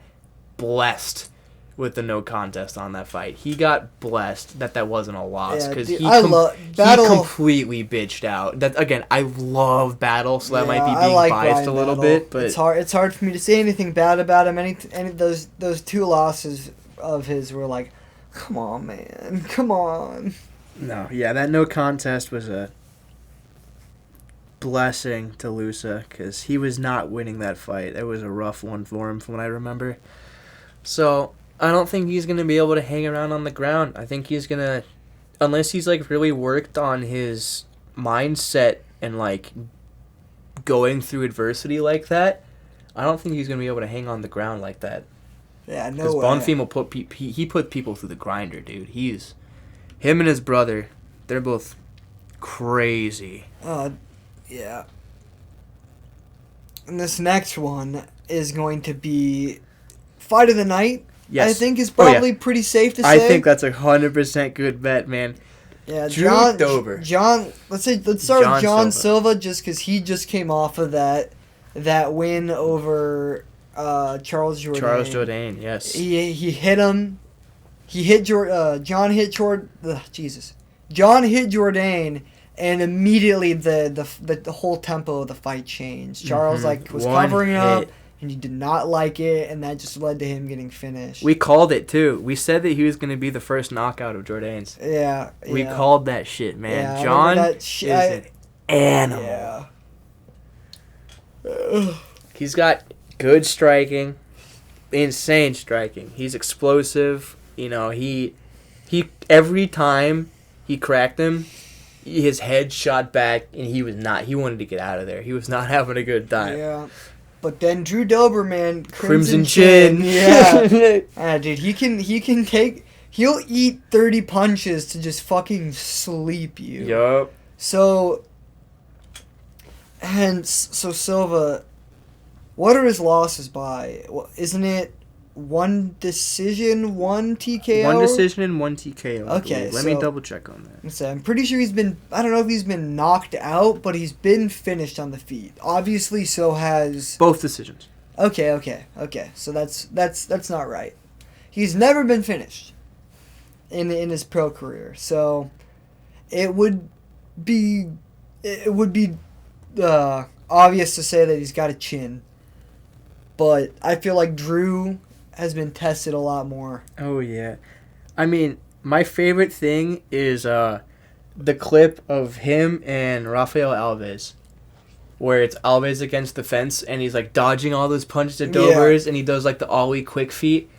blessed with the no contest on that fight. He got blessed that wasn't a loss because he completely bitched out. That again, I love Battle, so that might be being biased a little bit. But it's hard for me to say anything bad about him. Any those 2 losses of his were like, come on, man, come on. No, yeah, that no contest was a blessing to Lusa because he was not winning that fight. It was a rough one for him, from what I remember. So I don't think he's going to be able to hang around on the ground. I think he's going to, unless he's like really worked on his mindset and like going through adversity like that, I don't think he's going to be able to hang on the ground like that. Yeah, no way. Because Bonfim will put he put people through the grinder, dude. Him and his brother, they're both crazy. Yeah. And this next one is going to be fight of the night. Yes. I think is probably pretty safe to say. I think that's 100% good bet, man. Yeah, Drew Dober. Let's start with John Silva just because he just came off of that win over Charles Jourdain. Charles Jourdain, yes. He hit him. John hit Jourdain, and immediately the whole tempo of the fight changed. Charles was covering up. And he did not like it, and that just led to him getting finished. We called it, too. We said that he was going to be the first knockout of Jourdain's. Yeah. We called that shit, man. Yeah, John is an animal. Yeah. He's got good striking, insane striking. He's explosive. You know, he every time he cracked him, his head shot back, and he wanted to get out of there. He was not having a good time. Yeah. But then Drew Dober, man, Crimson Chin. Yeah. Dude, he'll eat 30 punches to just fucking sleep you. Yup. So Silva, What are his losses by? Well, isn't it one decision, one TKO? One decision and one TKO. Okay, Let me double check on that. I'm pretty sure he's been. I don't know if he's been knocked out, but he's been finished on the feet. Obviously, so has. Both decisions. Okay. So that's not right. He's never been finished in his pro career. So it would be obvious to say that he's got a chin. But I feel like Drew has been tested a lot more. Oh, yeah. I mean, my favorite thing is the clip of him and Rafael Alves, where it's Alves against the fence, and he's, like, dodging all those punches at Dobers, and he does, like, the ollie quick feet.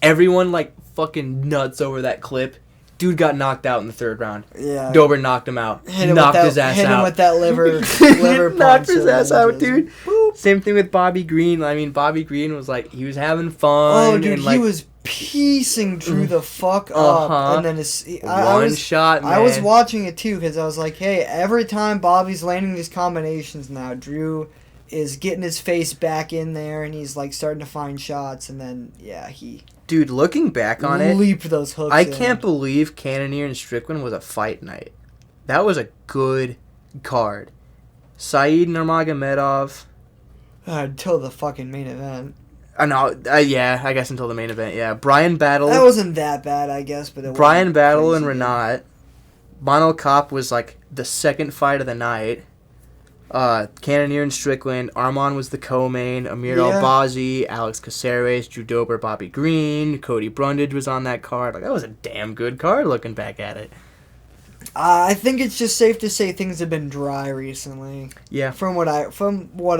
Everyone, like, fucking nuts over that clip. Dude got knocked out in the third round. Yeah. Dober knocked him out. Knocked his ass out. Hit him with that liver punch. Knocked his ass out, dude. Boop. Same thing with Bobby Green. I mean, Bobby Green was like, he was having fun. Oh, dude, and, like, he was piecing Drew the fuck up. And then One shot, man. I was watching it too because I was like, hey, every time Bobby's landing these combinations now, Drew is getting his face back in there and he's like starting to find shots. And then, yeah, he... Dude, looking back on it, leap those hooks I can't believe Cannonier and Strickland was a fight night. That was a good card. Saeed Nurmagomedov. Until the fucking main event. Yeah, I guess until the main event, yeah. Brian Battle. That wasn't that bad, I guess, but it Brian Battle crazy. and Renat. Mono Cop was like the second fight of the night. Cannonier and Strickland. Arman was the co-main. Amir Albazi, Alex Caceres, Drew Dober, Bobby Green, Cody Brundage was on that card. Like, that was a damn good card looking back at it. I think it's just safe to say things have been dry recently. Yeah. From what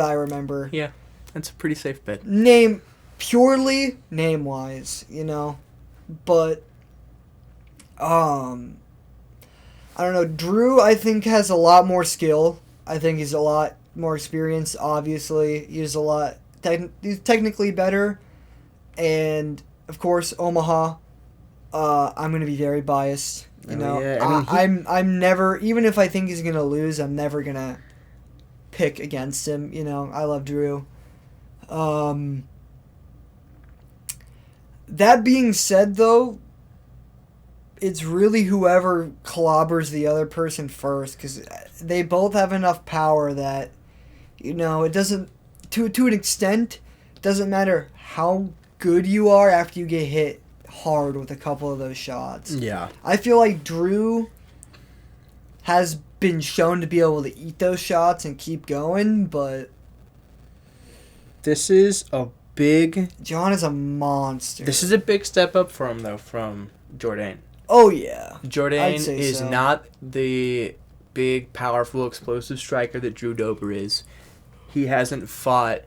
I remember. Yeah, that's a pretty safe bet. Purely name-wise, you know. But, I don't know. Drew, I think, has a lot more skill. I think he's a lot more experienced, obviously. He's he's technically better. And, of course, Omaha. I'm going to be very biased. You know, yeah. I'm never, even if I think he's going to lose, I'm never going to pick against him. You know, I love Drew. That being said, though, it's really whoever clobbers the other person first, because they both have enough power that, you know, it doesn't, to an extent, it doesn't matter how good you are after you get hit hard with a couple of those shots. Yeah. I feel like Drew has been shown to be able to eat those shots and keep going, but this is a big... John is a monster. This is a big step up for him, though, from Jourdain. Oh, yeah. Jourdain is not the big, powerful, explosive striker that Drew Dober is. He hasn't fought...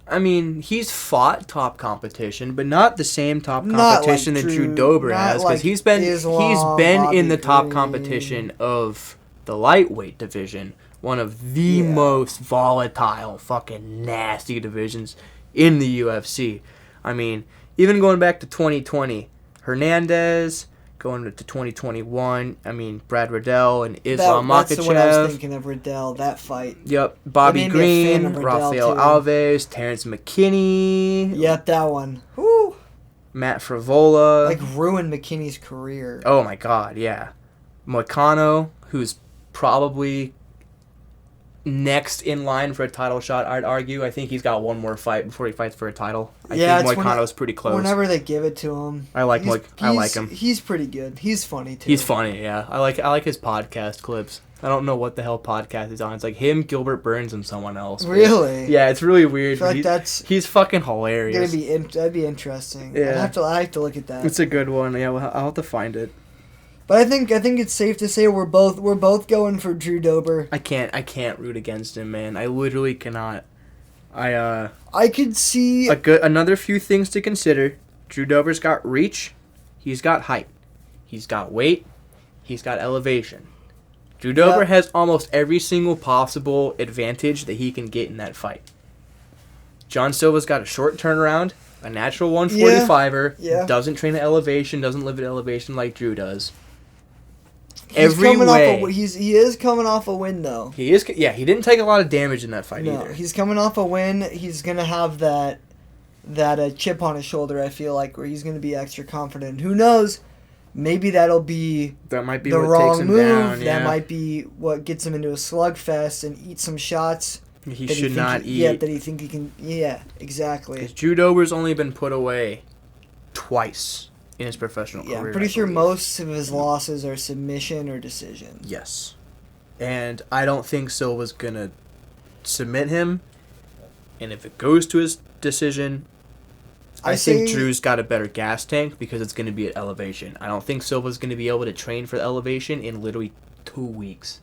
I mean, he's fought top competition, but not the same top competition that Drew Dober has, because he's been in the top competition of the lightweight division, one of the most volatile, fucking nasty divisions in the UFC. I mean, even going back to 2020, Hernandez, going to 2021, I mean, Brad Riddell and Islam Makhachev. That's what I was thinking of, Riddell, that fight. Yep, Bobby Green, Rafael Alves, Terrence McKinney. Yep, that one. Woo. Matt Frivola. Like, ruined McKinney's career. Oh, my God, yeah. Moicano, who's probably next in line for a title shot, I'd argue. I think he's got one more fight before he fights for a title. I think Moicano's pretty close. Whenever they give it to him. I like him. He's pretty good. He's funny, too. He's funny, yeah. I like his podcast clips. I don't know what the hell podcast he's on. It's like him, Gilbert Burns, and someone else. Really? Yeah, it's really weird. I feel like he's fucking hilarious. That'd be interesting. Yeah. I have to look at that. It's a good one. Yeah, I'll have to find it. But I think it's safe to say we're both going for Drew Dober. I can't root against him, man. I literally cannot. I could see another few things to consider. Drew Dober's got reach, he's got height, he's got weight, he's got elevation. Drew Dober has almost every single possible advantage that he can get in that fight. John Silva's got a short turnaround, a natural 145er, doesn't train at elevation, doesn't live at elevation like Drew does. every way. He is coming off a win though. He is. Yeah, he didn't take a lot of damage in that fight either. He's coming off a win. He's gonna have that chip on his shoulder. I feel like where he's gonna be extra confident. Who knows? Maybe that might be the wrong takes him move. Down, yeah. That might be what gets him into a slugfest and eat some shots. He should not eat. Yeah, that he think he can. Yeah, exactly. Because Judover's only been put away twice in his professional career. Yeah, I'm pretty sure most of his losses are submission or decision. Yes. And I don't think Silva's going to submit him. And if it goes to his decision, I think Drew's got a better gas tank because it's going to be at elevation. I don't think Silva's going to be able to train for the elevation in literally 2 weeks.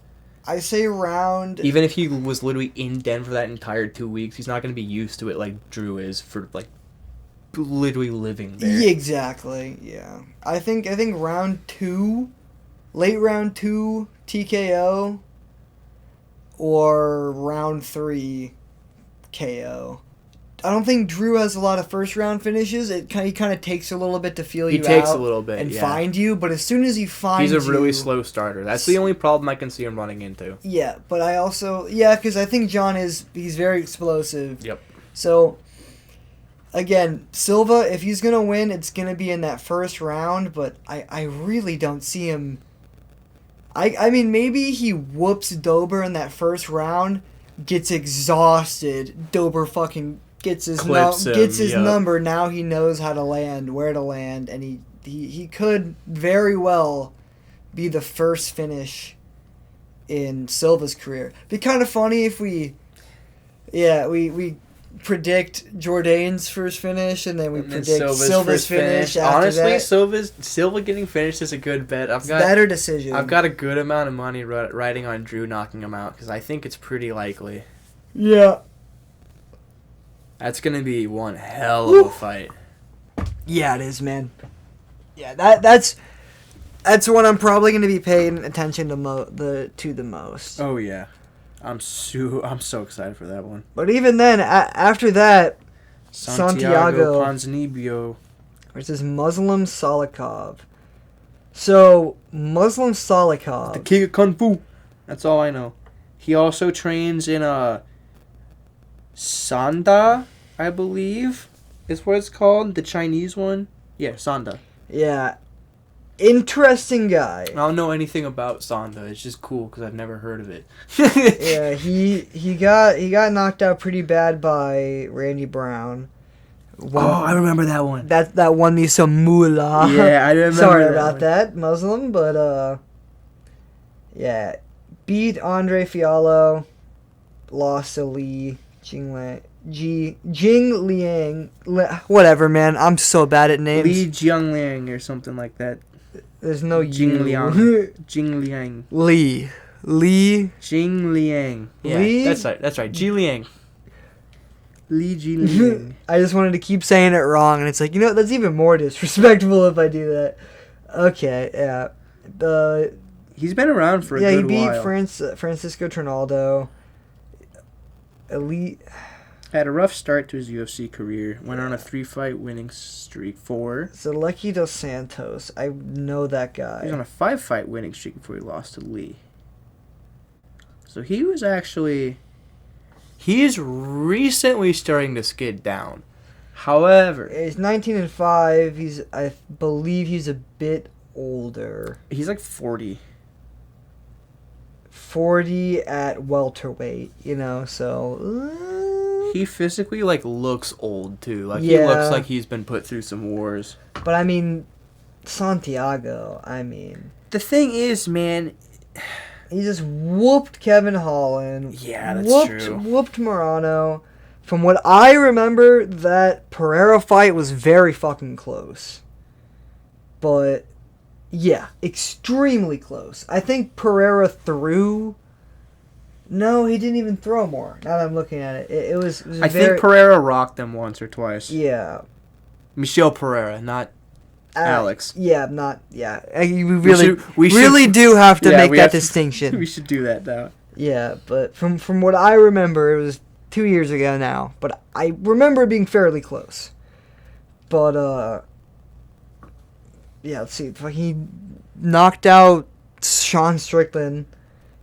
I say round... Even if he was literally in Denver that entire 2 weeks, he's not going to be used to it like Drew is for, like, literally living there. Yeah, exactly, yeah. I think round 2, late round 2 TKO, or round 3 KO. I don't think Drew has a lot of first round finishes. He kind of takes a little bit to feel you out. He takes a little bit, and find you. But as soon as he finds you, he's a really slow starter. That's the only problem I can see him running into. Yeah, but I also because I think John he's very explosive. Yep. So again, Silva, if he's gonna win, it's gonna be in that first round. But I really don't see him. I mean, maybe he whoops Dober in that first round, gets exhausted. Dober fucking gets his number. Now he knows how to land, where to land, and he could very well be the first finish in Silva's career. Be kind of funny if we predict Jourdain's first finish and then we predict Silva's finish. Honestly, Silva getting finished is a good bet. Better decision. I've got a good amount of money riding on Drew knocking him out because I think it's pretty likely. Yeah. That's going to be one hell of a fight. Yeah, it is, man. Yeah, that's one I'm probably going to be paying attention to the most. Oh, yeah. I'm so excited for that one. But even then, after that, Santiago Ponzinibbio versus Muslim Salikov. So, Muslim Salikov... The king of Kung Fu. That's all I know. He also trains in Sanda, I believe, is what it's called. The Chinese one. Yeah, Sanda. Yeah. Interesting guy. I don't know anything about Sanda. It's just cool because I've never heard of it. Yeah, he got knocked out pretty bad by Randy Brown. I remember that one. That won me some moolah. Yeah, I remember. Sorry about that, Muslim, but yeah, beat Andre Fiallo, lost to Li Jingliang. Whatever, man. I'm so bad at names. Li Jingliang or something like that. There's no Jingliang. Jingliang. Li Jingliang. Yeah, Li? That's right. Jiliang. Li Jingliang. I just wanted to keep saying it wrong, and it's like, that's even more disrespectful if I do that. Okay, yeah. He's been around for a good while. Yeah, he beat Francisco Trinaldo. Elite. Had a rough start to his UFC career. Went on a 3-fight winning streak for... Zalecky dos Santos. I know that guy. He's on a 5-fight winning streak before he lost to Lee. So he was actually... He is recently starting to skid down. However... He's 19-5. I believe he's a bit older. He's like 40. 40 at welterweight, so... He physically, looks old, too. He looks like he's been put through some wars. But, Santiago, The thing is, man... He just whooped Kevin Holland. Yeah, that's true. Whooped Morano. From what I remember, that Pereira fight was very fucking close. But, yeah, extremely close. I think Pereira threw... No, he didn't even throw more. Now that I'm looking at it, it was I think Pereira rocked him once or twice. Yeah. Michel Pereira, not Alex. Yeah, not. Yeah, we really do have to make that distinction. We should do that now. Yeah, but from what I remember, it was 2 years ago now. But I remember it being fairly close. But yeah, let's see. He knocked out Sean Strickland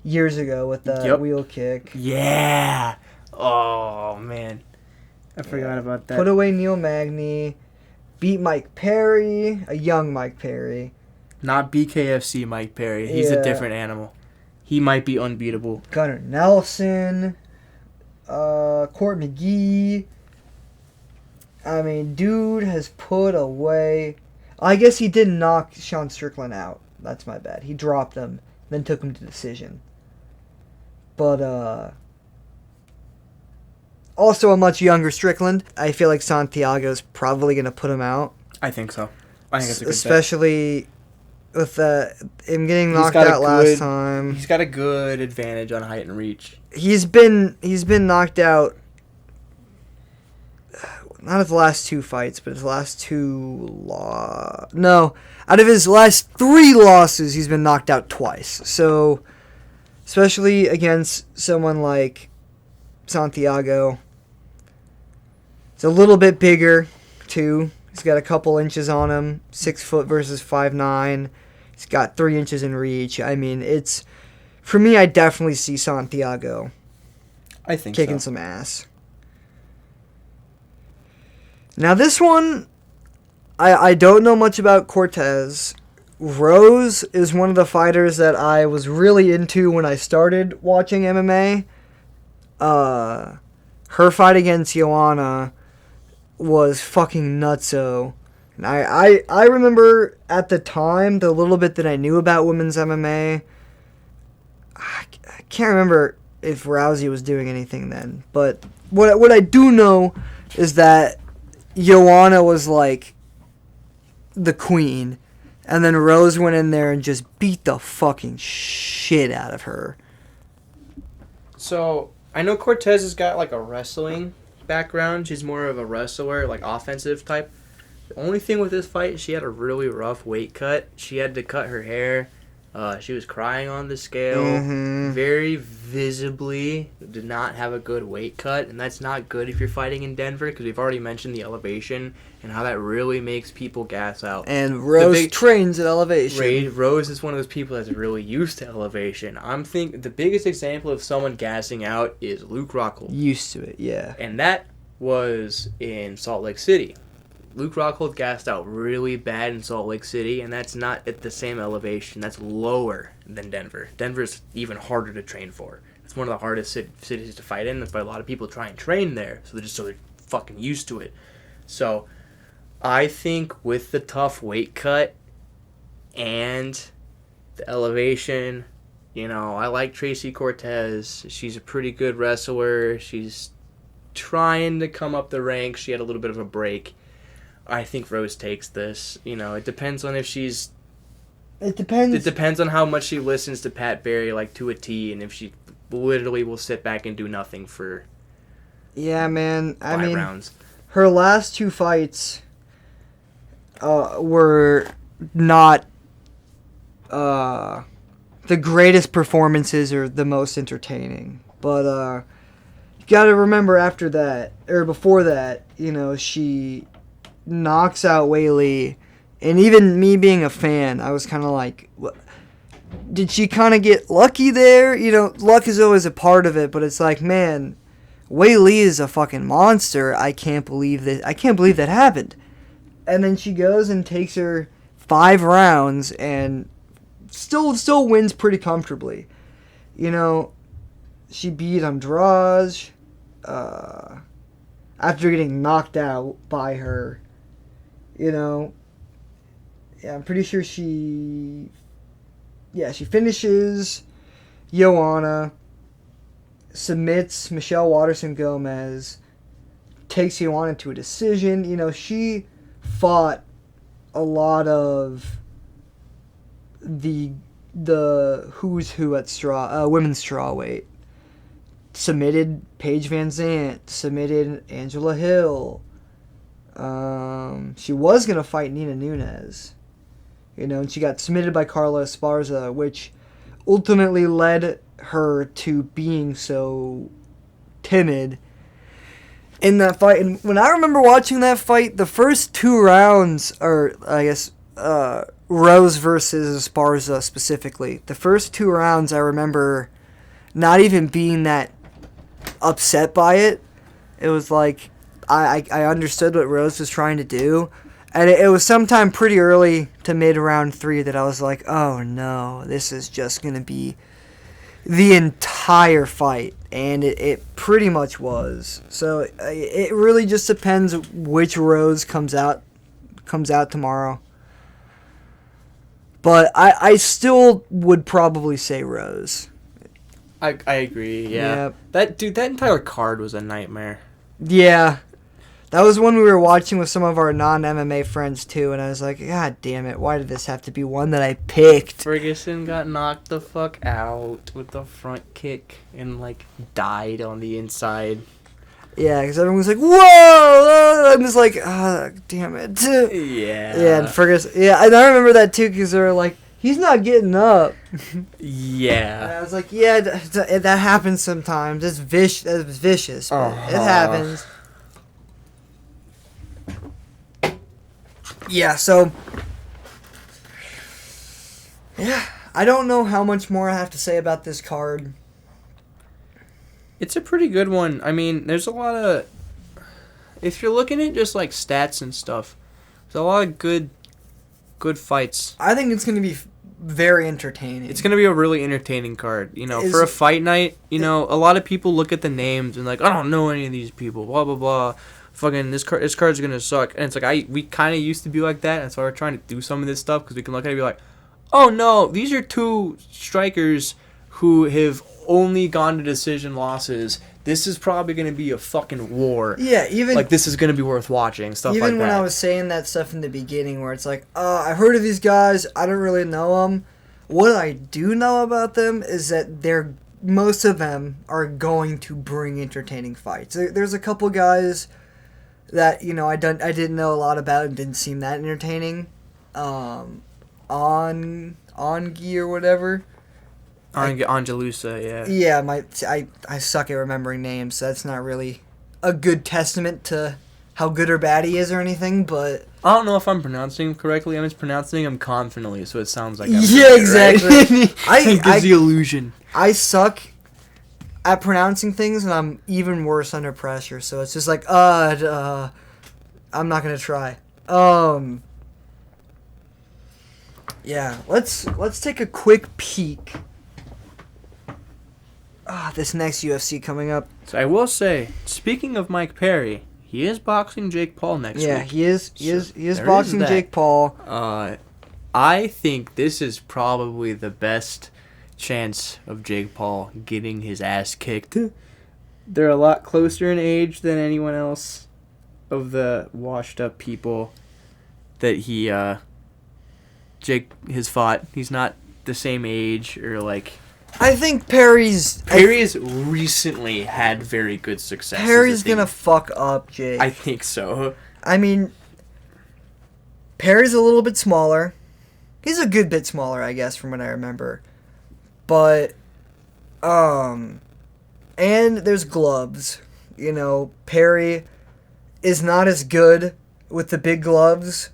years ago with that wheel kick. Yeah. Oh, man. I forgot about that. Put away Neil Magny. Beat Mike Perry. A young Mike Perry. Not BKFC Mike Perry. He's a different animal. He might be unbeatable. Gunnar Nelson. Court McGee. I mean, dude has put away... I guess he did knock Sean Strickland out. That's my bad. He dropped him, then took him to decision. But, also a much younger Strickland. I feel like Santiago's probably going to put him out. I think so. I think it's a good especially with him getting knocked out last time. He's got a good advantage on height and reach. He's been knocked out, not of the last 2 fights, but his last 2 out of his last 3 losses, he's been knocked out twice. So, especially against someone like Santiago, it's a little bit bigger, too. He's got a couple inches on him, 6 foot versus 5'9". He's got 3 inches in reach. I mean, for me, I definitely see Santiago kicking some ass. Now this one, I don't know much about Cortez. Rose is one of the fighters that I was really into when I started watching MMA. Her fight against Joanna was fucking nutso. And I remember at the time, the little bit that I knew about women's MMA, I can't remember if Rousey was doing anything then. But what I do know is that Joanna was like the queen, and then Rose went in there and just beat the fucking shit out of her. So, I know Cortez has got like a wrestling background. She's more of a wrestler, like offensive type. The only thing with this fight, she had a really rough weight cut. She had to cut her hair. She was crying on the scale. Mm-hmm. Very visibly did not have a good weight cut. And that's not good if you're fighting in Denver, because we've already mentioned the elevation and how that really makes people gas out. And Rose trains at elevation. Rose is one of those people that's really used to elevation. The biggest example of someone gassing out is Luke Rockhold. Used to it, yeah. And that was in Salt Lake City. Luke Rockhold gassed out really bad in Salt Lake City, and that's not at the same elevation. That's lower than Denver. Denver's even harder to train for. It's one of the hardest cities to fight in. That's why a lot of people try and train there, so they're fucking used to it. So, I think with the tough weight cut and the elevation, I like Tracy Cortez. She's a pretty good wrestler. She's trying to come up the ranks. She had a little bit of a break. I think Rose takes this. It depends on if she's... It depends. It depends on how much she listens to Pat Barry, like, to a T, and if she literally will sit back and do nothing for... Yeah, man. 5 rounds. Her last 2 fights were not the greatest performances or the most entertaining. But you gotta remember after that, or before that, she knocks out Wei Li, and even me being a fan, I was kind of like, what? Did she kind of get lucky there? Luck is always a part of it, but it's like, man, Wei Li is a fucking monster. I can't believe that happened. And then she goes and takes her 5 rounds and still wins pretty comfortably. She beat Andrade after getting knocked out by her. Yeah, I'm pretty sure she finishes Joanna, submits Michelle Waterson-Gomez, takes Joanna to a decision. She fought a lot of the who's who at women's strawweight. Submitted Paige Van Zant, submitted Angela Hill. She was going to fight Nina Nunes, and she got submitted by Carla Esparza, which ultimately led her to being so timid in that fight. And when I remember watching that fight, the first 2 rounds, or I guess Rose versus Esparza specifically. The first 2 rounds, I remember not even being that upset by it. It was like I understood what Rose was trying to do. And it was sometime pretty early to mid round 3 that I was like, oh no, this is just going to be the entire fight. And it pretty much was. So it really just depends which Rose comes out tomorrow. But I still would probably say Rose. I agree, yeah. Yep. That entire card was a nightmare. Yeah. That was one we were watching with some of our non-MMA friends, too, and I was like, God damn it, why did this have to be one that I picked? Ferguson got knocked the fuck out with the front kick and, died on the inside. Yeah, because everyone was like, whoa! I was like, ah, damn it. Yeah. Yeah, and Ferguson, yeah, and I remember that, too, because they were like, he's not getting up. Yeah. And I was like, yeah, that happens sometimes. It's vicious, but it happens. Yeah, so, yeah, I don't know how much more I have to say about this card. It's a pretty good one. I mean, there's a lot of, if you're looking at just stats and stuff, there's a lot of good fights. I think it's going to be very entertaining. It's going to be a really entertaining card. For a fight night, a lot of people look at the names and I don't know any of these people, blah, blah, blah. Fucking this card's gonna suck, and it's we kind of used to be like that, and so we're trying to do some of this stuff because we can look at it and be like, oh no, these are 2 strikers who have only gone to decision losses. This is probably gonna be a fucking war. Yeah, even this is gonna be worth watching. Stuff like that. Even when I was saying that stuff in the beginning, where it's I've heard of these guys, I don't really know them. What I do know about them is that most of them are going to bring entertaining fights. There's a couple guys that I didn't know a lot about and didn't seem that entertaining. Ongi or whatever. Angelusa, yeah. Yeah, I suck at remembering names, so that's not really a good testament to how good or bad he is or anything, but I don't know if I'm pronouncing him correctly. I'm just pronouncing him confidently, so it sounds like I'm exactly. Right? It gives the illusion. I suck at pronouncing things, and I'm even worse under pressure. So it's just I'm not gonna try. Yeah, let's take a quick peek. This next UFC coming up. So I will say, speaking of Mike Perry, he is boxing Jake Paul next week. Yeah, he is boxing Jake Paul. I think this is probably the best chance of Jake Paul getting his ass kicked. They're a lot closer in age than anyone else of the washed up people that Jake has fought. He's not the same age or I think Perry's recently had very good success. Perry's gonna fuck up Jake. I think so. I mean, Perry's a little bit smaller. He's a good bit smaller, I guess, from what I remember. But, and there's gloves. Perry is not as good with the big gloves.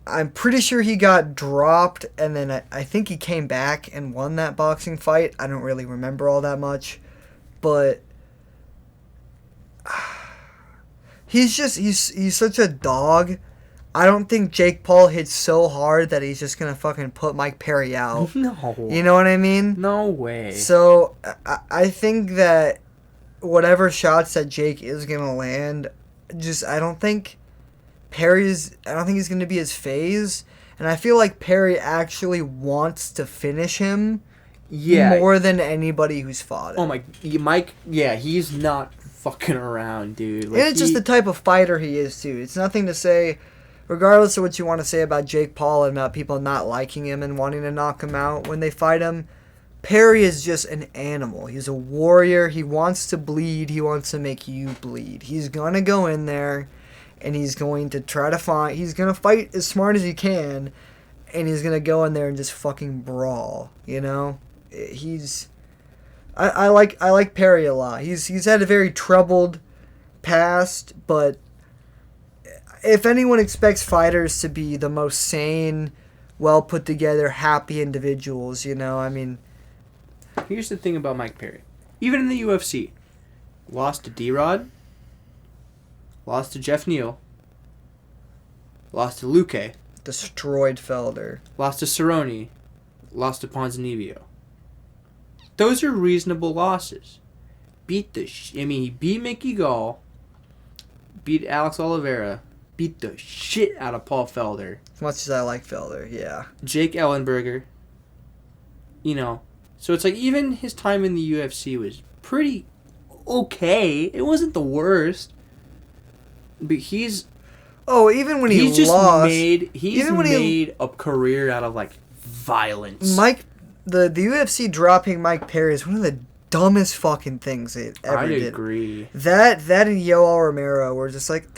I'm pretty sure he got dropped, and then I think he came back and won that boxing fight. I don't really remember all that much. But he's such a dog. I don't think Jake Paul hits so hard that he's just going to fucking put Mike Perry out. No. You know what I mean? No way. So, I think that whatever shots that Jake is going to land, I don't think he's going to be his phase. And I feel like Perry actually wants to finish him more than anybody who's fought him. Oh my, Mike, yeah, he's not fucking around, dude. And it's just the type of fighter he is, too. It's nothing to say, regardless of what you want to say about Jake Paul and about people not liking him and wanting to knock him out when they fight him, Perry is just an animal. He's a warrior. He wants to bleed. He wants to make you bleed. He's going to go in there, and he's going to try to fight. He's going to fight as smart as he can, and he's going to go in there and just fucking brawl, I like Perry a lot. He's had a very troubled past, but if anyone expects fighters to be the most sane, well put together, happy individuals, you know, I mean, Here's the thing about Mike Perry. Even in the UFC, lost to D-Rod, lost to Jeff Neal, lost to Luque, destroyed Felder. lost to Cerrone, lost to Ponzinibbio. Those are reasonable losses. He beat Mickey Gall, beat Alex Oliveira, beat the shit out of Paul Felder, As much as I like Felder, yeah. Jake Ellenberger. You know, so it's like even his time in the UFC was pretty okay. It wasn't the worst. But he's even when he he's just lost, made a career out of like violence. the UFC dropping Mike Perry is one of the dumbest fucking things they ever did. I agree. That and Yoel Romero were just like,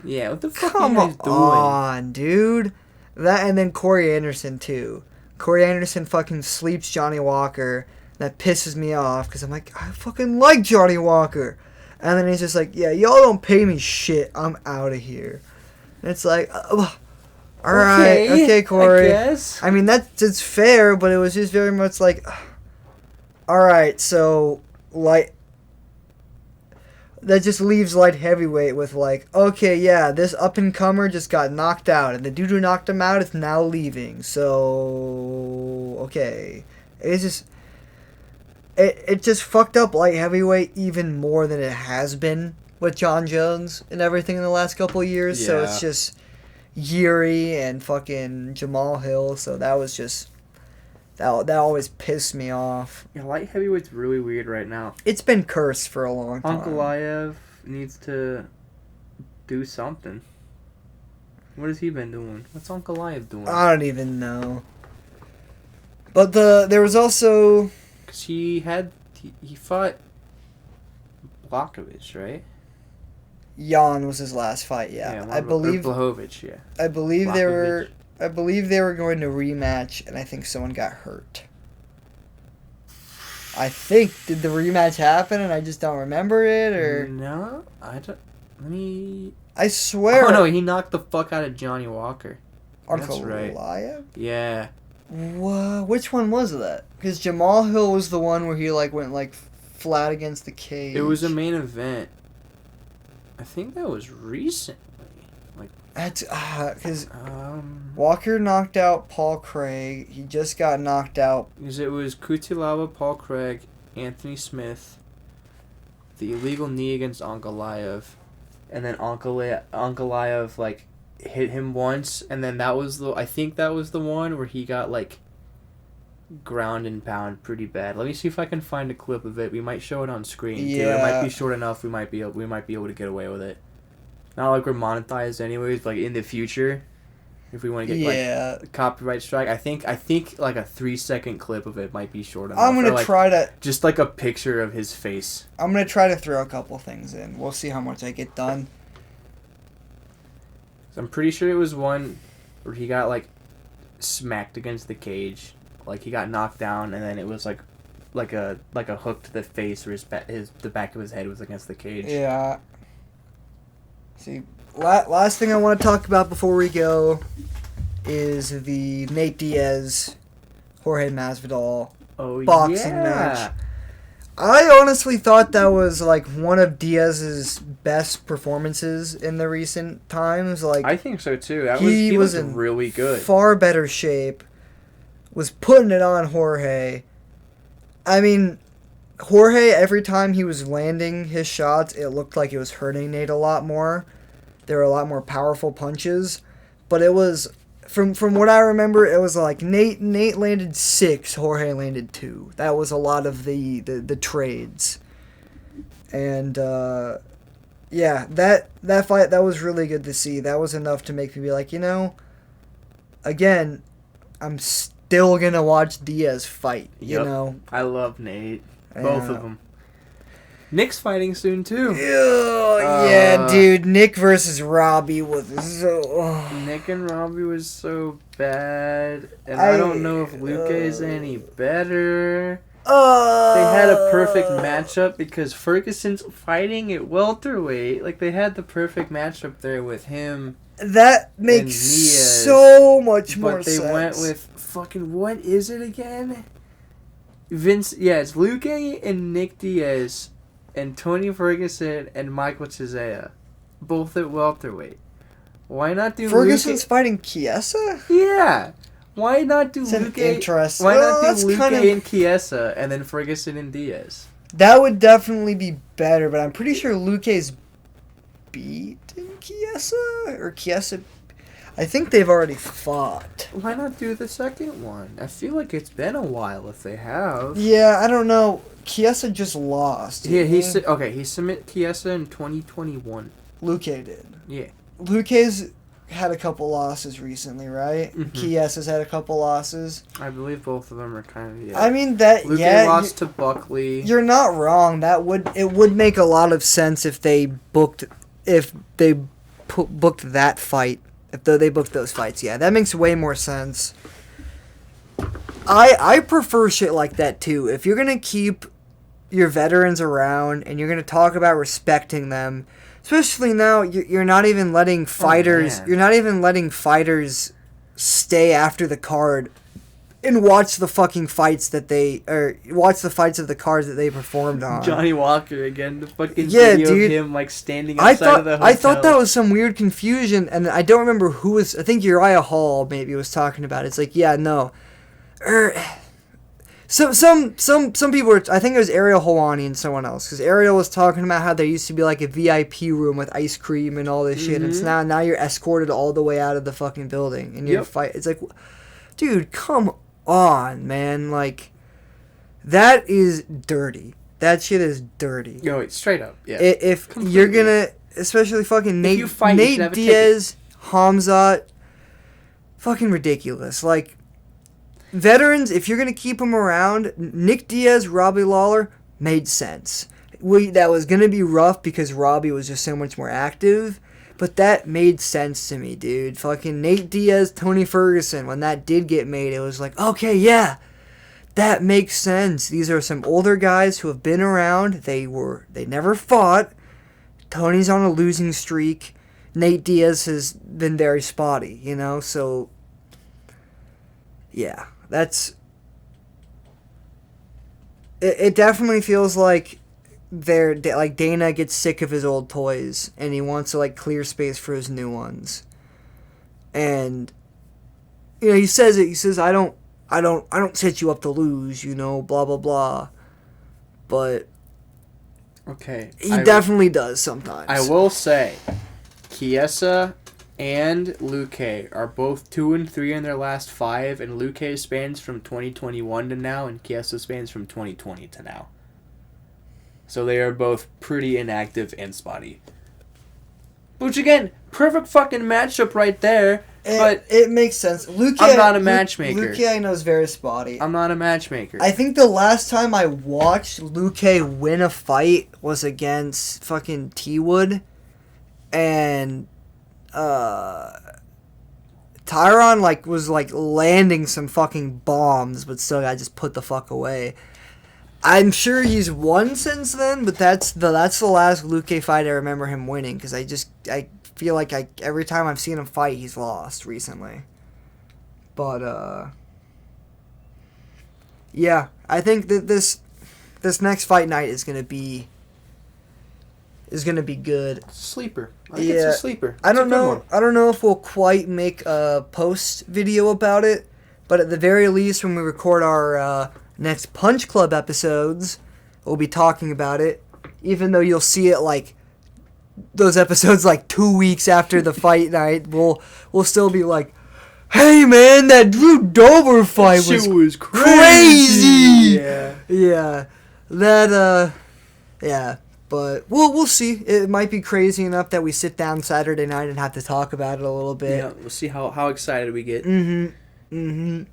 Yeah, what the fuck come are you guys doing? on, dude. That and then Corey Anderson too. Corey Anderson fucking sleeps Johnny Walker. That pisses me off because I'm like, I fucking like Johnny Walker. And then he's just like, yeah, y'all don't pay me shit. I'm out of here. And it's like, all right, okay, Corey. I guess. I mean, it's fair, but it was just very much like, all right, so, like, that just leaves light heavyweight with, like, okay, yeah, this up-and-comer just got knocked out, and the dude who knocked him out is now leaving, so, okay. It's just, it just fucked up light heavyweight even more than it has been with John Jones and everything in the last couple of years, so it's just Yuri and fucking Jamal Hill, so that was just... That always pissed me off. Yeah, light heavyweight's really weird right now. It's been cursed for a long time. Ankalaev needs to do something. What has he been doing? What's Ankalaev doing? I don't even know. But there was also... Because he fought Blachowicz, right? Jan was his last fight, yeah. I believe Blachowicz, yeah. I believe they were going to rematch, and I think someone got hurt. I think, did the rematch happen and I just don't remember it, or... No, I don't... Let me... I swear... Oh, no, he knocked the fuck out of Johnny Walker. That's right. Ankalaev? Yeah. Which one was that? Because Jamal Hill was the one where he, like, went, like, flat against the cage. It was a main event. I think that was recently. That's because Walker knocked out Paul Craig. He just got knocked out. Because it was Kutilava, Paul Craig, Anthony Smith, the illegal knee against Ankalaev, and then Ankalaev like hit him once, and then I think that was the one where he got like ground and pound pretty bad. Let me see if I can find a clip of it. We might show it on screen. Yeah. Too. It might be short enough. We might be able to get away with it. Not like we're monetized anyways, but like in the future, if we want to get like a copyright strike, I think like a 3-second clip of it might be short enough. I'm gonna try to just like a picture of his face. I'm gonna try to throw a couple things in. We'll see how much I get done. So I'm pretty sure it was one where he got like smacked against the cage, like he got knocked down, and then it was like a hook to the face where the back of his head was against the cage. Yeah. See, last thing I want to talk about before we go is the Nate Diaz, Jorge Masvidal boxing match. I honestly thought that was like one of Diaz's best performances in the recent times. Like, I think so too. He was in really good, far better shape. Was putting it on Jorge. I mean, Jorge, every time he was landing his shots, it looked like it was hurting Nate a lot more. There were a lot more powerful punches. But it was, from what I remember, it was like Nate landed 6, Jorge landed 2. That was a lot of the trades. And, yeah, that fight, that was really good to see. That was enough to make me be like, again, I'm still going to watch Diaz fight, you know? I love Nate. Both of them. Nick's fighting soon too. Yeah, dude. Nick versus Robbie was so... Nick and Robbie was so bad. And I don't know if Luque is any better. They had a perfect matchup because Ferguson's fighting at welterweight. Like, they had the perfect matchup there with him. That makes so much more sense. But they went with fucking, what is it again? It's Luque and Nick Diaz and Tony Ferguson and Michael Chisea. Both at welterweight. Why not do Ferguson's fighting Chiesa? Yeah. Why not do Luque? Interesting. Why not do Luque and Chiesa and then Ferguson and Diaz? That would definitely be better, but I'm pretty sure Luque's beaten Chiesa? Or Chiesa... I think they've already fought. Why not do the second one? I feel like it's been a while if they have. Yeah, I don't know. Chiesa just lost. Yeah, he submit Chiesa in 2021. Luque did. Yeah. Luque's had a couple losses recently, right? Mm-hmm. Chiesa's had a couple losses. I believe both of them are kind of, yeah. I mean, that, Luque lost to Buckley. You're not wrong. It would make a lot of sense if they booked that fight. If they booked those fights, yeah, that makes way more sense. I prefer shit like that too. If you're gonna keep your veterans around and you're gonna talk about respecting them, especially now, you're not even letting fighters. You're not even letting fighters stay after the card and watch the fucking fights watch the fights of the cards that they performed on. Johnny Walker again, the fucking video of him like standing outside of the hotel. I thought that was some weird confusion, and I don't remember who was. I think Uriah Hall maybe was talking about it. It's like, yeah, no. Some people were. I think it was Ariel Helwani and someone else, because Ariel was talking about how there used to be like a VIP room with ice cream and all this shit, and it's now you're escorted all the way out of the fucking building and you're fight. It's like, dude, come on, man. Like, that is dirty. That shit is dirty. Yo, wait, straight up. Yeah. If completely. You're gonna, especially fucking Nate Diaz, Hamzat, fucking ridiculous. Like, veterans, if you're gonna keep them around, Nick Diaz, Robbie Lawler, made sense. That was gonna be rough because Robbie was just so much more active. But that made sense to me, dude. Fucking Nate Diaz, Tony Ferguson. When that did get made, it was like, okay, yeah, that makes sense. These are some older guys who have been around. They never fought. Tony's on a losing streak. Nate Diaz has been very spotty, you know? So, yeah, that's... It definitely feels like Dana gets sick of his old toys and he wants to like clear space for his new ones. And you know, he says I don't set you up to lose, you know, blah blah blah. But okay, he definitely does sometimes. I will say Chiesa and Luque are both 2-3 in their last 5, and Luque spans from 2021 to now and Chiesa spans from 2020 to now. So they are both pretty inactive and spotty. Which again, perfect fucking matchup right there. But it makes sense. Luque, I'm not a matchmaker. Luque I know is very spotty. I'm not a matchmaker. I think the last time I watched Luque win a fight was against fucking T-Wood. And Tyron was landing some fucking bombs, but still I just put the fuck away. I'm sure he's won since then, but that's the last Luque fight I remember him winning, because I feel like every time I've seen him fight, he's lost recently. But yeah, I think that this next fight night is gonna be good. Sleeper. I think it's a sleeper. I don't know if we'll quite make a post video about it, but at the very least, when we record our next Punch Club episodes, we'll be talking about it. Even though you'll see it those episodes 2 weeks after the fight night, we'll still be like, hey man, that Drew Dober fight was crazy. Yeah. Yeah. But we'll see. It might be crazy enough that we sit down Saturday night and have to talk about it a little bit. Yeah, we'll see how excited we get. It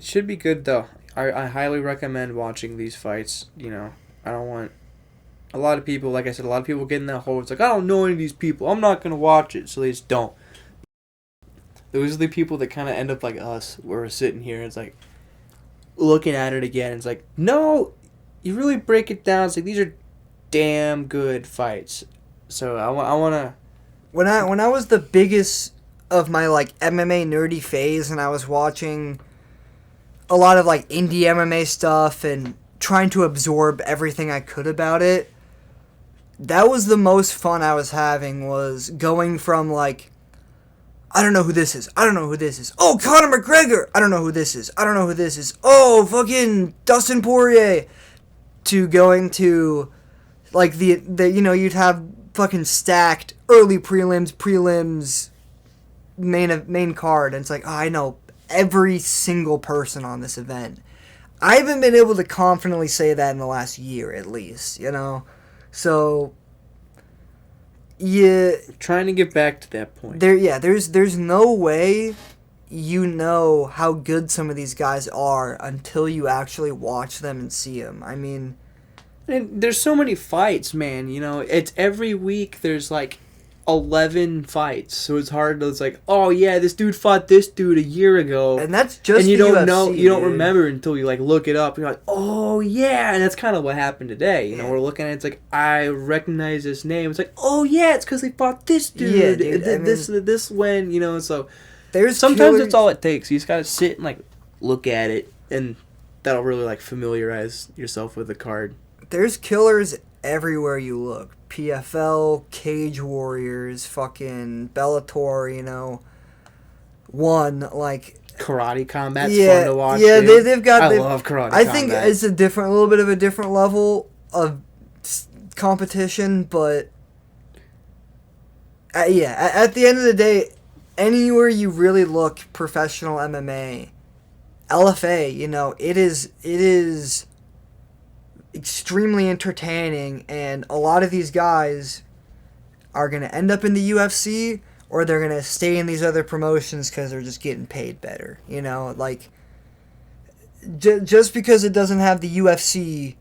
should be good though. I highly recommend watching these fights. You know, I don't want a lot of people, like I said, a lot of people get in that hole. It's like, I don't know any of these people. I'm not going to watch it. So they just don't. Those are the people that kind of end up like us, where we're sitting here. It's like, looking at it again, it's like, no, you really break it down. It's like these are damn good fights. So I want to. When I was the biggest of my like MMA nerdy phase, and I was watching a lot of like indie MMA stuff and trying to absorb everything I could about it, that was the most fun I was having, was going from like, I don't know who this is. I don't know who this is. Oh, Conor McGregor. I don't know who this is. I don't know who this is. Oh, fucking Dustin Poirier. To going to, like, the you know, you'd have fucking stacked early prelims, main card. And it's like, oh, I know every single person on this event. I haven't been able to confidently say that in the last year, at least, you know? So, yeah, Trying to get back to that point. There's no way you know how good some of these guys are until you actually watch them and see them. I mean, And there's so many fights, man. You know, it's every week there's like 11 fights, so it's hard to. It's like, oh yeah, this dude fought this dude a year ago, and that's just and you the don't UFC, know, you don't dude. remember until you like look it up. And you're like, oh yeah, and that's kind of what happened today. You know, we're looking at it, it's like I recognize this name. It's like, oh yeah, it's because they fought this dude. Yeah, dude, This when you know. So There's sometimes killers- that's all it takes. You just gotta sit and like look at it, and that'll really like familiarize yourself with the card. There's killers everywhere you look. PFL, Cage Warriors, fucking Bellator, you know. Like, Karate combat's yeah, fun to watch. yeah, dude. they've got. I love karate. I think combat. it's a little bit of a different level of competition, but at the end of the day, anywhere you really look, professional MMA, LFA, you know, it is extremely entertaining, and a lot of these guys are going to end up in the UFC, or they're going to stay in these other promotions because they're just getting paid better, you know, like, just because it doesn't have the UFC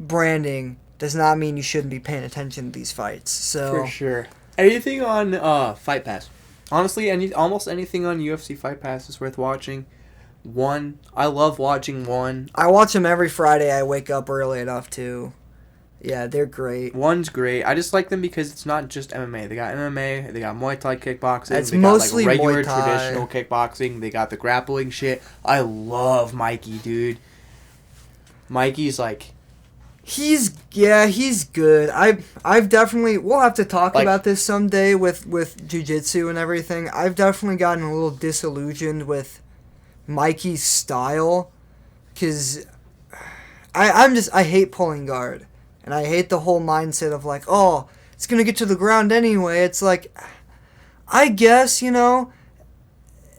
branding does not mean you shouldn't be paying attention to these fights. So for sure. Anything on Fight Pass? Honestly, almost anything on UFC Fight Pass is worth watching. I love watching One. I watch them every Friday. I wake up early enough to. Yeah, they're great. One's great. I just like them because it's not just MMA. They got MMA, they got Muay Thai kickboxing, It's they mostly got like regular Muay Thai. traditional kickboxing, they got the grappling shit. I love Mikey, dude. Mikey's like He's good. I've definitely, we'll have to talk Like- about this someday with jiu-jitsu and everything. I've definitely gotten a little disillusioned with Mikey's style, because I hate pulling guard, and I hate the whole mindset of like, oh, it's gonna get to the ground anyway. It's like, I guess, you know,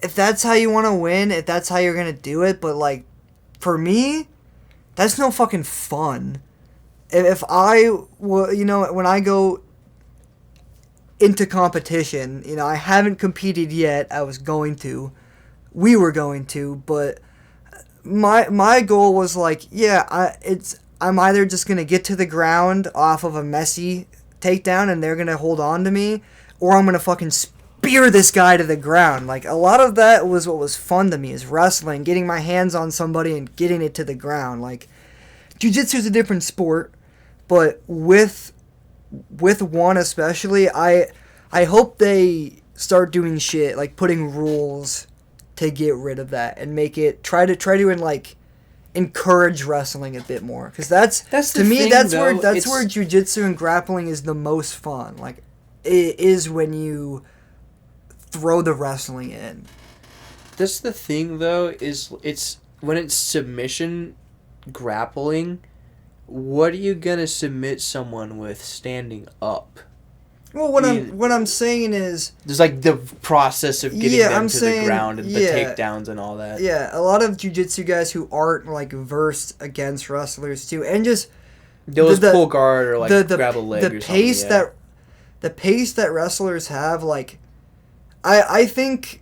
if that's how you want to win, if that's how you're gonna do it, but like, for me, that's no fucking fun. If you know, when I go into competition, you know, I haven't competed yet. We were going to, but my goal was like, I'm either just gonna get to the ground off of a messy takedown and they're gonna hold on to me, or I'm gonna fucking spear this guy to the ground. Like, a lot of that was what was fun to me, is wrestling, getting my hands on somebody and getting it to the ground. Like, jiu-jitsu is a different sport, but with One especially, I hope they start doing shit like putting rules to get rid of that and make it try to like encourage wrestling a bit more, because that's the to me thing, that's though. where jiu-jitsu and grappling is the most fun. Like, it is when you throw the wrestling in. That's the thing, though, is it's when it's submission grappling, what are you gonna submit someone with standing up? Well, what I'm saying is, There's like the process of getting them to the ground and the yeah. takedowns and all that. Yeah, a lot of jiu-jitsu guys who aren't like versed against wrestlers too, and just They'll just pull guard or like grab a leg the or pace something. Yeah. the pace that wrestlers have, like, I think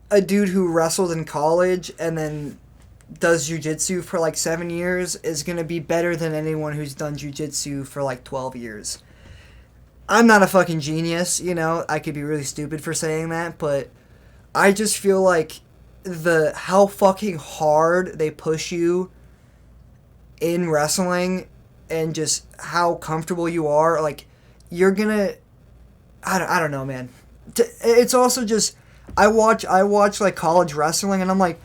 a dude who wrestled in college and then does jiu-jitsu for like 7 years is gonna be better than anyone who's done jiu-jitsu for like 12 years. I'm not a fucking genius, you know, I could be really stupid for saying that, but I just feel like how fucking hard they push you in wrestling and just how comfortable you are, like, you're gonna, I don't know, man. It's also just, I watch like college wrestling and I'm like,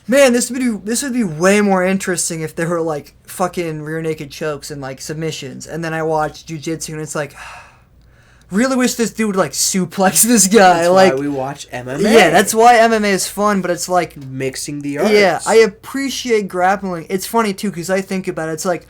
man, this would be way more interesting if there were like fucking rear naked chokes and like submissions. And then I watch jiu-jitsu and it's like, really wish this dude would like suplex this guy. That's like why we watch MMA. Yeah, that's why MMA is fun, but it's like mixing the arts. Yeah, I appreciate grappling. It's funny too because I think about it. It's like,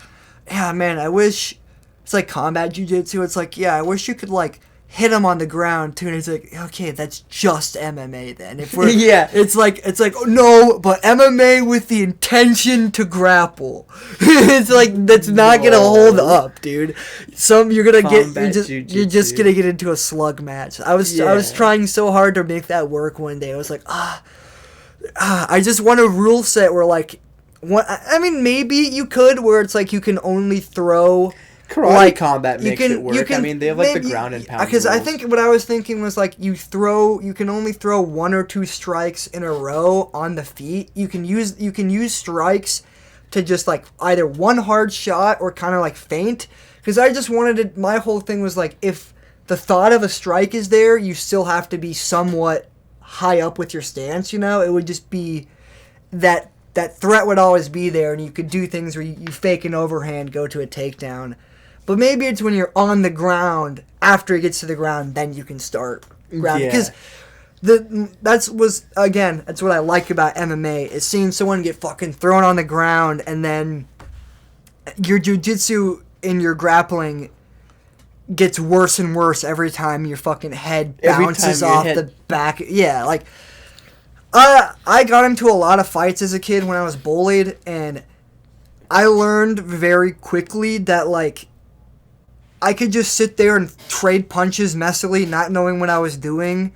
yeah, man, I wish it's like combat jiu-jitsu. It's like, yeah, I wish you could like hit him on the ground too, and it's like, okay, that's just MMA then. If we're yeah, it's like oh, no, but MMA with the intention to grapple. It's like that's not gonna hold up, dude. You're gonna you're just gonna get into a slug match. I was trying so hard to make that work one day. I was like, I just want a rule set where like, I mean, maybe you could where it's like you can only throw. Karate like, combat makes it work. I mean, they have like the ground and pound. Because I think what I was thinking was like you can only throw 1 or 2 strikes in a row on the feet. You can use strikes to just like either one hard shot or kind of like feint. Because I just wanted to. My whole thing was like if the thought of a strike is there, you still have to be somewhat high up with your stance. You know, it would just be that threat would always be there, and you could do things where you fake an overhand, go to a takedown. But maybe it's when you're on the ground, after it gets to the ground, then you can start grounding. Because that's what I like about MMA, is seeing someone get fucking thrown on the ground, and then your jiu-jitsu and your grappling gets worse and worse every time your fucking head bounces off the back. Yeah, like, I got into a lot of fights as a kid when I was bullied, and I learned very quickly that, like, I could just sit there and trade punches messily, not knowing what I was doing.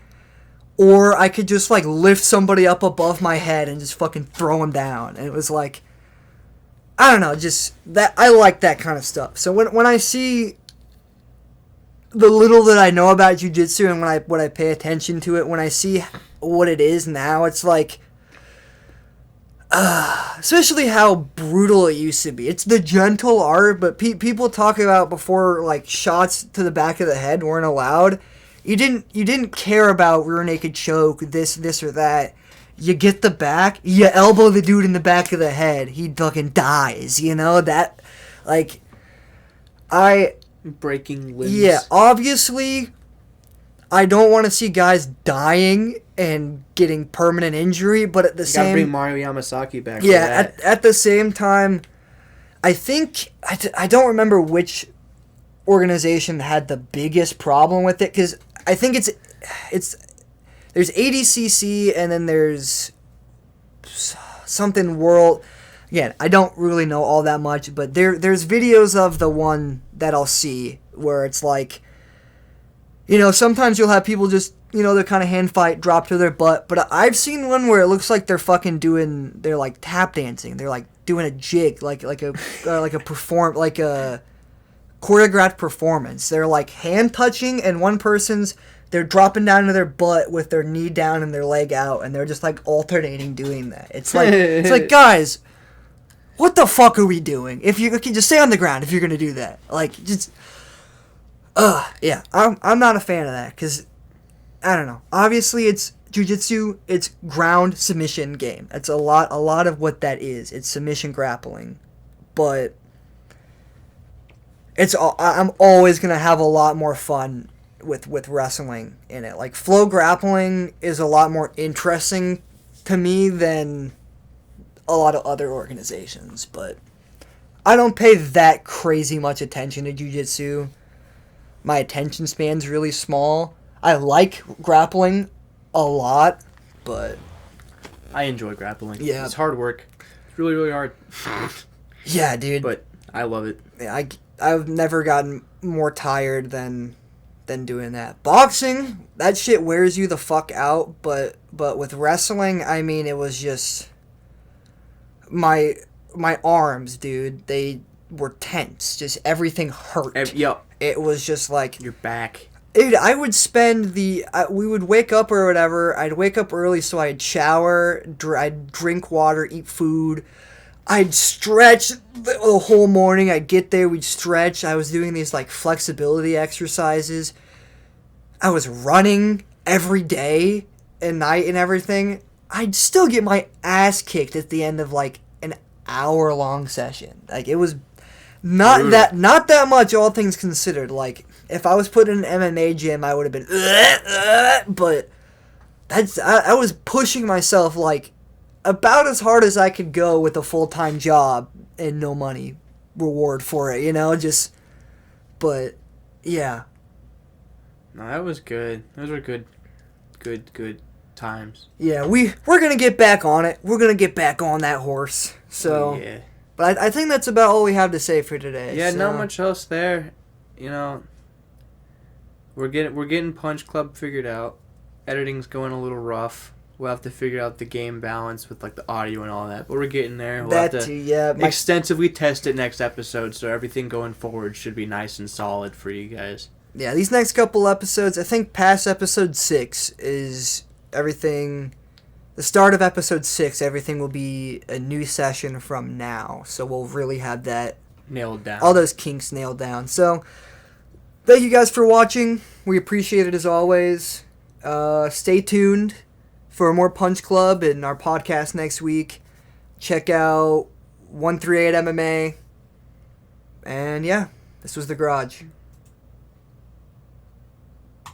Or I could just, like, lift somebody up above my head and just fucking throw them down. And it was like, I don't know, just that, I like that kind of stuff. So when I see the little that I know about jiu-jitsu and when I pay attention to it, when I see what it is now, it's like, especially how brutal it used to be. It's the gentle art, but people talk about before, like, shots to the back of the head weren't allowed. You didn't care about rear naked choke, this or that. You get the back, you elbow the dude in the back of the head, he fucking dies. You know that, like, breaking limbs. Yeah, obviously, I don't want to see guys dying and getting permanent injury, but at the same... You gotta bring Mario Yamasaki back. Yeah, at the same time, I think... I don't remember which organization had the biggest problem with it, because I think it's... There's ADCC, and then there's something world... Again, I don't really know all that much, but there's videos of the one that I'll see where it's like... You know, sometimes you'll have people just, you know, they're kind of hand fight, drop to their butt. But I've seen one where it looks like they're fucking they're like tap dancing. They're like doing a jig, like a choreographed performance. They're like hand touching, and one person's, they're dropping down to their butt with their knee down and their leg out, and they're just like alternating doing that. It's like guys, what the fuck are we doing? If you okay, just stay on the ground if you're gonna do that. Like, just. Yeah, I'm not a fan of that, because, I don't know, obviously it's jiu-jitsu, it's ground submission game. That's a lot of what that is. It's submission grappling, but I'm always going to have a lot more fun with wrestling in it. Like, flow grappling is a lot more interesting to me than a lot of other organizations, but I don't pay that crazy much attention to jiu-jitsu. My attention span's really small. I like grappling a lot, but... I enjoy grappling. Yeah. It's hard work. It's really, really hard. Yeah, dude. But I love it. I've never gotten more tired than doing that. Boxing, that shit wears you the fuck out, but with wrestling, I mean, it was just... My arms, dude, they were tense. Just everything hurt. Yup. It was just like... Your back. Dude, I would spend we would wake up or whatever. I'd wake up early so I'd shower, I'd drink water, eat food. I'd stretch the whole morning. I'd get there, we'd stretch. I was doing these like flexibility exercises. I was running every day and night and everything. I'd still get my ass kicked at the end of like an hour-long session. Like, it was not Brutal. not that much, all things considered. Like, if I was put in an MMA gym, I would have been, but I was pushing myself like about as hard as I could go with a full-time job and no money reward for it, but yeah. No, that was good. Those were good times. Yeah, we're going to get back on it. We're going to get back on that horse. So, Yeah. but I think that's about all we have to say for today. Yeah, so. not much else there. We're getting Punch Club figured out. Editing's going a little rough. We'll have to figure out the game balance with like the audio and all that. But we're getting there. We'll have to extensively test it next episode, so everything going forward should be nice and solid for you guys. Yeah, these next couple episodes, I think past episode 6 is everything. The start of episode 6, everything will be a new session from now. So we'll really have that Nailed down. all those kinks nailed down. So thank you guys for watching. We appreciate it as always. Stay tuned for more Punch Club and our podcast next week. Check out 138 MMA. And yeah, this was The Garage.